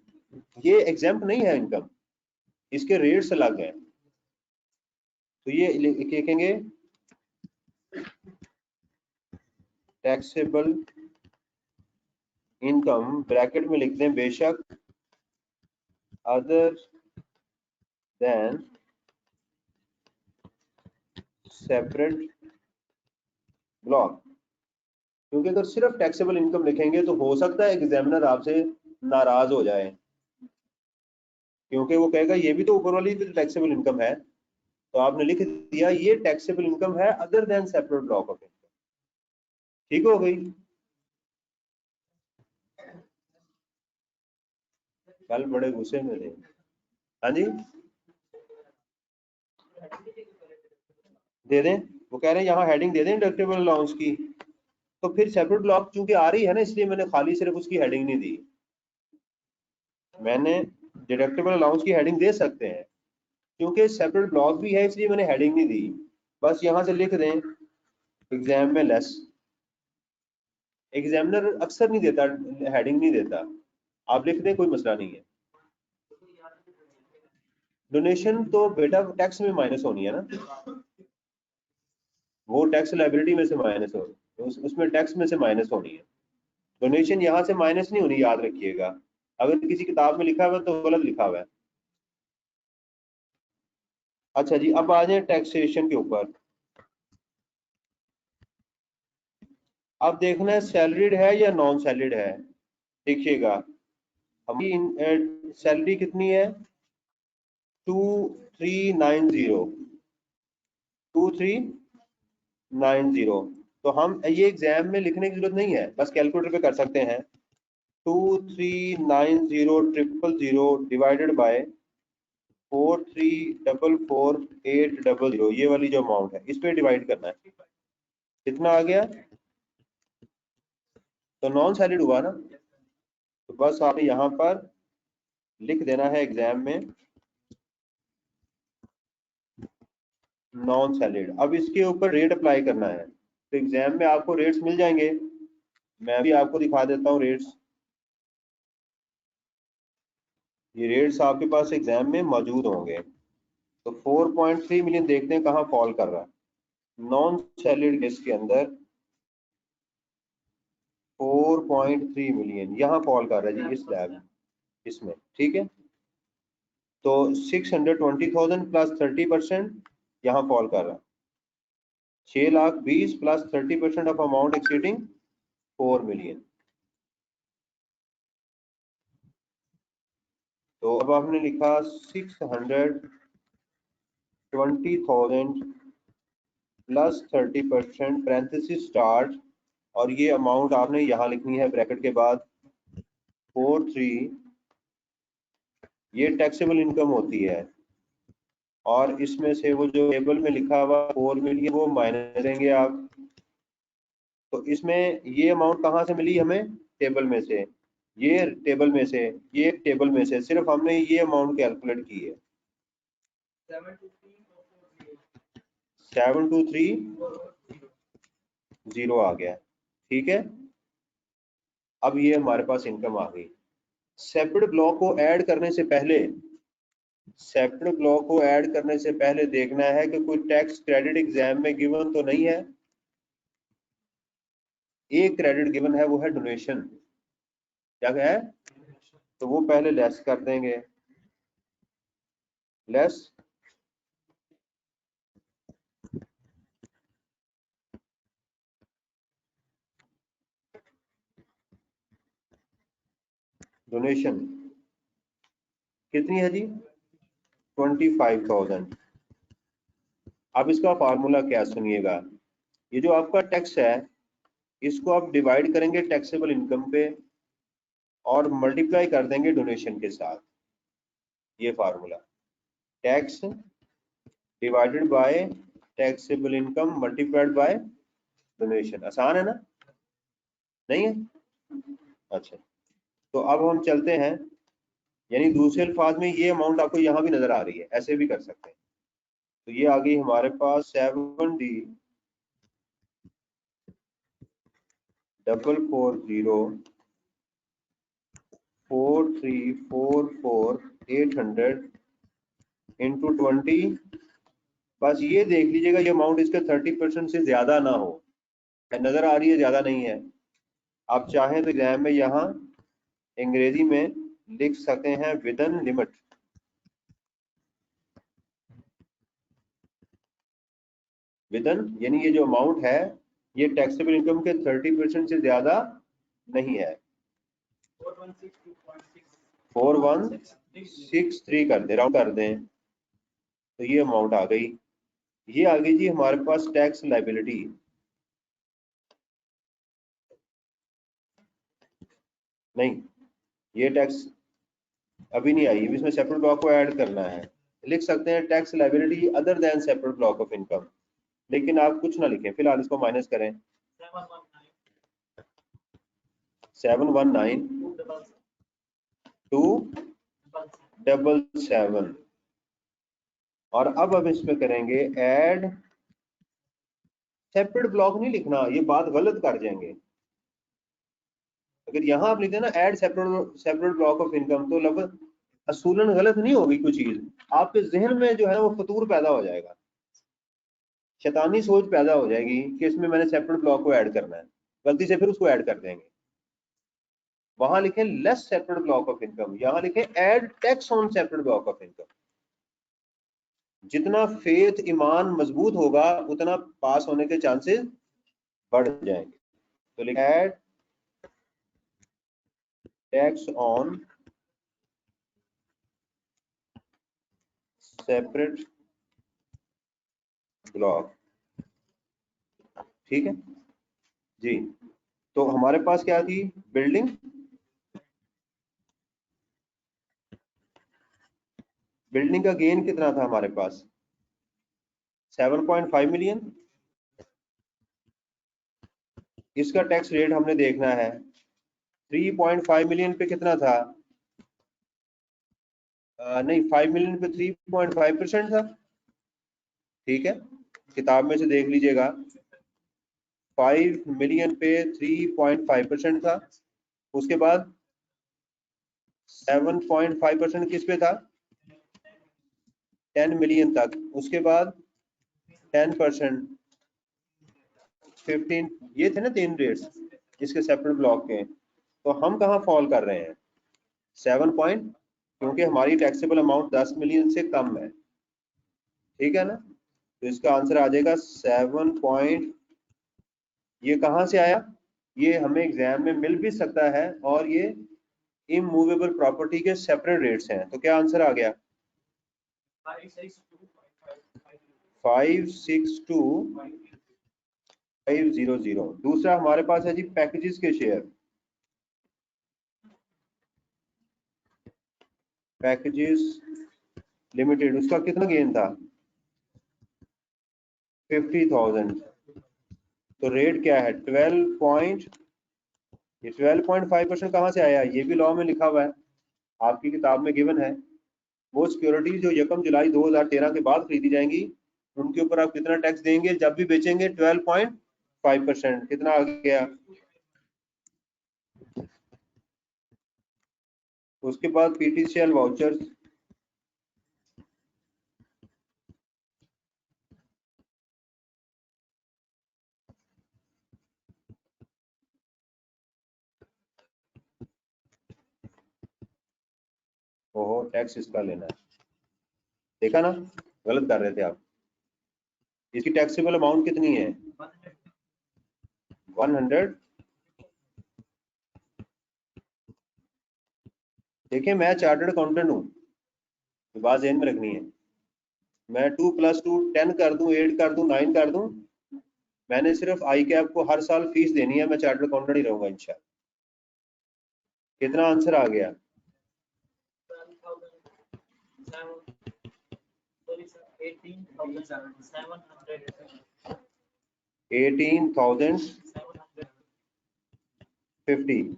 ये एग्जाम्प्ट नहीं है इनकम, इसके रेट्स अलग हैं, तो ये लिखेंगे टैक्सेबल इनकम, ब्रैकेट में लिख दें बेशक अदर देन सेपरेट ब्लॉक, क्योंकि अगर सिर्फ टैक्सेबल इनकम लिखेंगे तो हो सकता है एग्जामिनर आपसे नाराज हो जाए, क्योंकि वो कहेगा ये भी तो ऊपर वाली टैक्सेबल इनकम है, तो आपने लिख दिया ये टैक्सेबल इनकम है other than separate block of income, ठीक हो गई। कल बड़े गुस्से में थे, हाँ जी दे दें, वो कह रहे हैं यहाँ हेडिंग दे दें डिडक्टेबल अलाउंस की, तो फिर सेपरेट ब्लॉक चूंकि आ रही है ना, इसलिए मैंने खाली सिर्फ उसकी हेडिंग नहीं दी, मैंने डिडक्टेबल अलाउंस की हेडिंग दे सकते हैं, क्योंकि सेपरेट ब्लॉक भी है इसलिए मैंने हेडिंग नहीं दी, बस यहाँ से लिख दें एग्जाम में लेस, एग्जामिनर अक्सर नहीं देता, हेडिंग नहीं देता, आप लिख दें कोई मसला नहीं है। डोनेशन तो बेटा टैक्स में माइनस होनी है ना, वो टैक्स लाइबिलिटी में से माइनस हो, उसमें टैक्स में से माइनस होनी है, डोनेशन यहाँ से माइनस नहीं होनी, याद रखिएगा, अगर किसी किताब में लिखा हुआ है तो गलत लिखा हुआ है। अच्छा जी, अब आ जाए टैक्सेशन के ऊपर, अब देखना है सैलरीड है या नॉन सैलरीड है। देखिएगा हमारी सैलरी कितनी है 2390, 2390, तो हम ये एग्जाम में लिखने की जरूरत नहीं है, बस कैलकुलेटर पे कर सकते हैं, 2390,000 डिवाइडेड बाय 4344,800, ये वाली जो अमाउंट है इस पे डिवाइड करना है, कितना आ गया, तो नॉन सैलरीड हुआ ना, तो बस आपने यहाँ पर लिख देना है एग्जाम में नॉन सैलरीड, अब इसके ऊपर रेट अप्लाई करना है, तो एग्जाम में आपको रेट्स मिल जाएंगे, मैं भी आपको दिखा देता हूँ रेट्स, ये रेट्स आपके पास एग्जाम में मौजूद होंगे, तो 4.3 मिलियन देखते हैं कहाँ फॉल कर रहा है, नॉन सैलरीड केस के अंदर 4.3 मिलियन यहाँ फॉल कर रहा है जी, इस लैब इसमें, ठीक है, तो 620,000 प्लस 30% यहाँ फॉल कर रहा है, 6,20,000 plus 30% of amount exceeding 4 million, तो अब आपने लिखा 620,000 प्लस 30% पैरेंथेसिस स्टार्ट, और ये अमाउंट आपने यहाँ लिखनी है ब्रैकेट के बाद 43, ये टैक्सेबल इनकम होती है, और इसमें से वो जो टेबल में लिखा हुआ 4 मिलियन वो माइनस करेंगे आप, तो इसमें ये अमाउंट कहाँ से मिली हमें, टेबल में से, ये टेबल में से, ये टेबल में से, सिर्फ हमने ये अमाउंट कैलकुलेट की है, 7230 आ गया, ठीक है। अब ये हमारे पास इनकम आ गई, सेपरेट ब्लॉक को ऐड करने से पहले, सेपरेट ब्लॉक को ऐड करने से पहले देखना है कि कोई टैक्स क्रेडिट एग्जाम में गिवन तो नहीं है, एक क्रेडिट गिवन है वो है डोनेशन, क्या है, तो वो पहले लेस कर देंगे, लेस डोनेशन कितनी है जी? 25,000। अब इसका फार्मूला क्या सुनिएगा, ये जो आपका टैक्स है इसको आप डिवाइड करेंगे टैक्सेबल इनकम पे और मल्टीप्लाई कर देंगे डोनेशन के साथ। ये formula, tax divided by taxable income multiplied by donation. आसान है ना? नहीं है? अच्छा, तो अब हम चलते हैं, यानी दूसरे अल्फाज में ये अमाउंट आपको यहाँ भी नजर आ रही है, ऐसे भी कर सकते हैं। तो ये आ गई हमारे पास 7D4404344800 इंटू 20। बस ये देख लीजिएगा ये अमाउंट इसका 30% से ज्यादा ना हो। नजर आ रही है? ज्यादा नहीं है। आप चाहें तो एग्जाम में यहाँ अंग्रेजी में लिख सकते हैं विदन लिमिट। विदन यानी ये जो अमाउंट है ये टैक्सेबल इनकम के 30% से ज्यादा नहीं है। 4163 कर दे, राउंड कर दें तो ये अमाउंट आ गई। ये आ गई जी हमारे पास टैक्स लायबिलिटी। नहीं, ये टैक्स अभी नहीं आई, इसमें सेपरेट ब्लॉक को ऐड करना है। लिख सकते हैं tax liability other than separate block of income, लेकिन आप कुछ ना लिखें, फिलहाल इसको माइनस करें। 719,277 और अब इसमें करेंगे ऐड। सेपरेट ब्लॉक नहीं लिखना, ये बात गलत कर जाएंगे। अगर यहाँ आप लिखते हैं ना add separate block of income, तो लफ्ज असूलन गलत नहीं होगी कोई चीज, आपके जहन में जो है ना वो फतूर पैदा हो जाएगा, शैतानी सोच पैदा हो जाएगी कि इसमें मैंने सेपरेट ब्लॉक को ऐड करना है, गलती से फिर उसको ऐड कर देंगे। वहां लिखें less separate block of income, यहाँ लिखें add tax on separate block of income. जितना फेथ ईमान मजबूत होगा उतना पास होने के चांसेस बढ़ जाएंगे। तो लिखें add tax on separate block. ठीक है जी। तो हमारे पास क्या थी? बिल्डिंग। बिल्डिंग का गेन कितना था हमारे पास? 7.5 मिलियन। इसका टैक्स रेट हमने देखना है। 3.5 मिलियन पे कितना था? नहीं, 5 मिलियन पे 3.5% था। ठीक है, किताब में से देख लीजिएगा। 5 मिलियन पे 3.5% था। उसके बाद 7.5% किस पे था? 10 मिलियन तक। उसके बाद 10%, 15। ये थे ना तीन रेट्स इसके सेपरेट ब्लॉक के। तो हम कहाँ फॉल कर रहे हैं? 7 पॉइंट, क्योंकि हमारी टैक्सेबल अमाउंट 10 मिलियन से कम है। ठीक है ना? तो इसका आंसर आ जाएगा 7 पॉइंट। ये कहाँ से आया? ये हमें एग्जाम में मिल भी सकता है और ये इमूवेबल प्रॉपर्टी के सेपरेट रेट्स हैं। तो क्या आंसर आ गया? 562,500। दूसरा हमारे पास है जी पैकेजेस के शेयर। पैकेजेस लिमिटेड, उसका कितना गेन था? 50,000। तो रेट क्या है? 12 पॉइंट। ये 12.5% कहाँ से आया? ये भी लॉ में लिखा हुआ है, आपकी किताब में गिवन है। वो सिक्योरिटी जो 1 जुलाई 2013 के बाद खरीदी जाएंगी उनके ऊपर आप कितना टैक्स देंगे जब भी बेचेंगे? 12.5%। कितना आ गया? उसके बाद पीटीसीएल वाउचर्स। ओहो, टैक्स इसका लेना है। देखा ना, गलत कर रहे थे आप। इसकी टैक्सेबल अमाउंट कितनी है? 100। देखिए मैं चार्टर्ड अकाउंटेंट हूँ, तो बात ध्यान में रखनी है। मैं 2 + 2 10 कर दूं, 8 कर दूं, 9 कर दूं, मैंने सिर्फ आई कैप को हर साल फीस देनी है, मैं चार्टर्ड अकाउंटेंट ही रहूंगा इंशाल्लाह। कितना आंसर आ गया? 18,050।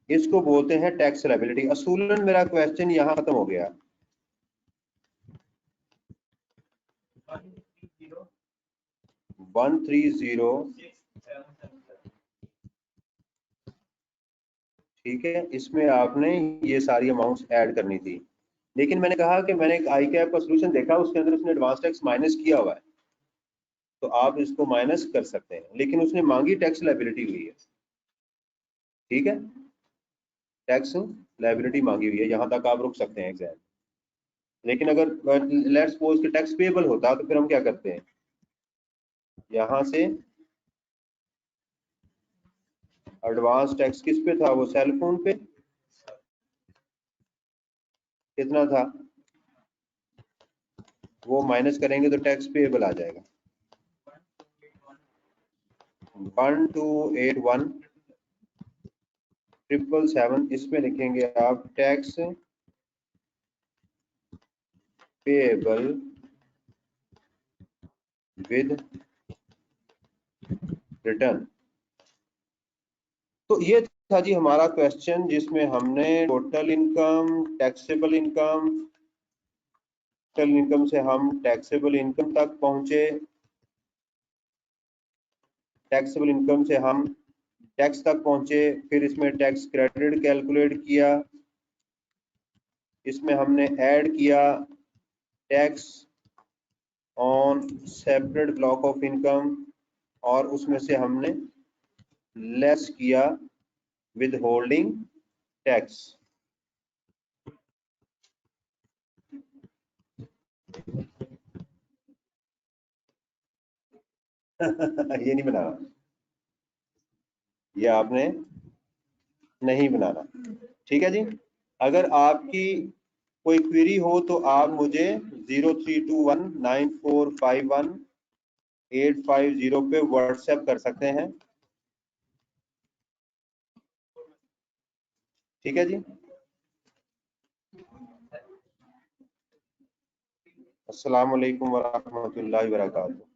इसको बोलते हैं टैक्स लायबिलिटी। असूलन मेरा क्वेश्चन यहाँ खत्म हो गया। 130, ठीक है, इसमें आपने ये सारी अमाउंट्स ऐड करनी थी, लेकिन मैंने कहा कि मैंने एक आई कैप का सोल्यूशन देखा, उसके अंदर उसने एडवांस टैक्स माइनस किया हुआ है, तो आप इसको माइनस कर सकते हैं, लेकिन उसने मांगी टैक्स लायबिलिटी हुई है। ठीक है, टैक्स लायबिलिटी मांगी हुई है, यहाँ तक आप रुक सकते हैं एग्जाम। लेकिन अगर लेट्स सपोज कि टैक्स पेएबल होता तो फिर हम क्या करते हैं, यहाँ से एडवांस टैक्स किस पे था, वो सेल फोन पे कितना था, वो माइनस करेंगे तो टैक्स पेएबल आ जाएगा 1281,777। इसमें लिखेंगे आप टैक्स पेएबल विद रिटर्न। तो ये था जी हमारा क्वेश्चन, जिसमें हमने total income, taxable income, total income से हम टैक्सेबल इनकम तक पहुंचे, टैक्सेबल इनकम से हम टैक्स तक पहुंचे, फिर इसमें टैक्स क्रेडिट कैलकुलेट किया, इसमें हमने ऐड किया tax on separate block of income, और उसमें से हमने लेस किया विद होल्डिंग टैक्स। ये नहीं बनाना, ये आपने नहीं बनाना, ठीक है जी। अगर आपकी कोई क्वेरी हो तो आप मुझे 03219451,850 पे व्हाट्सएप कर सकते हैं, ठीक है जी। अस्सलाम वालेकुम वरहमतुल्लाहि वबरकातुहू।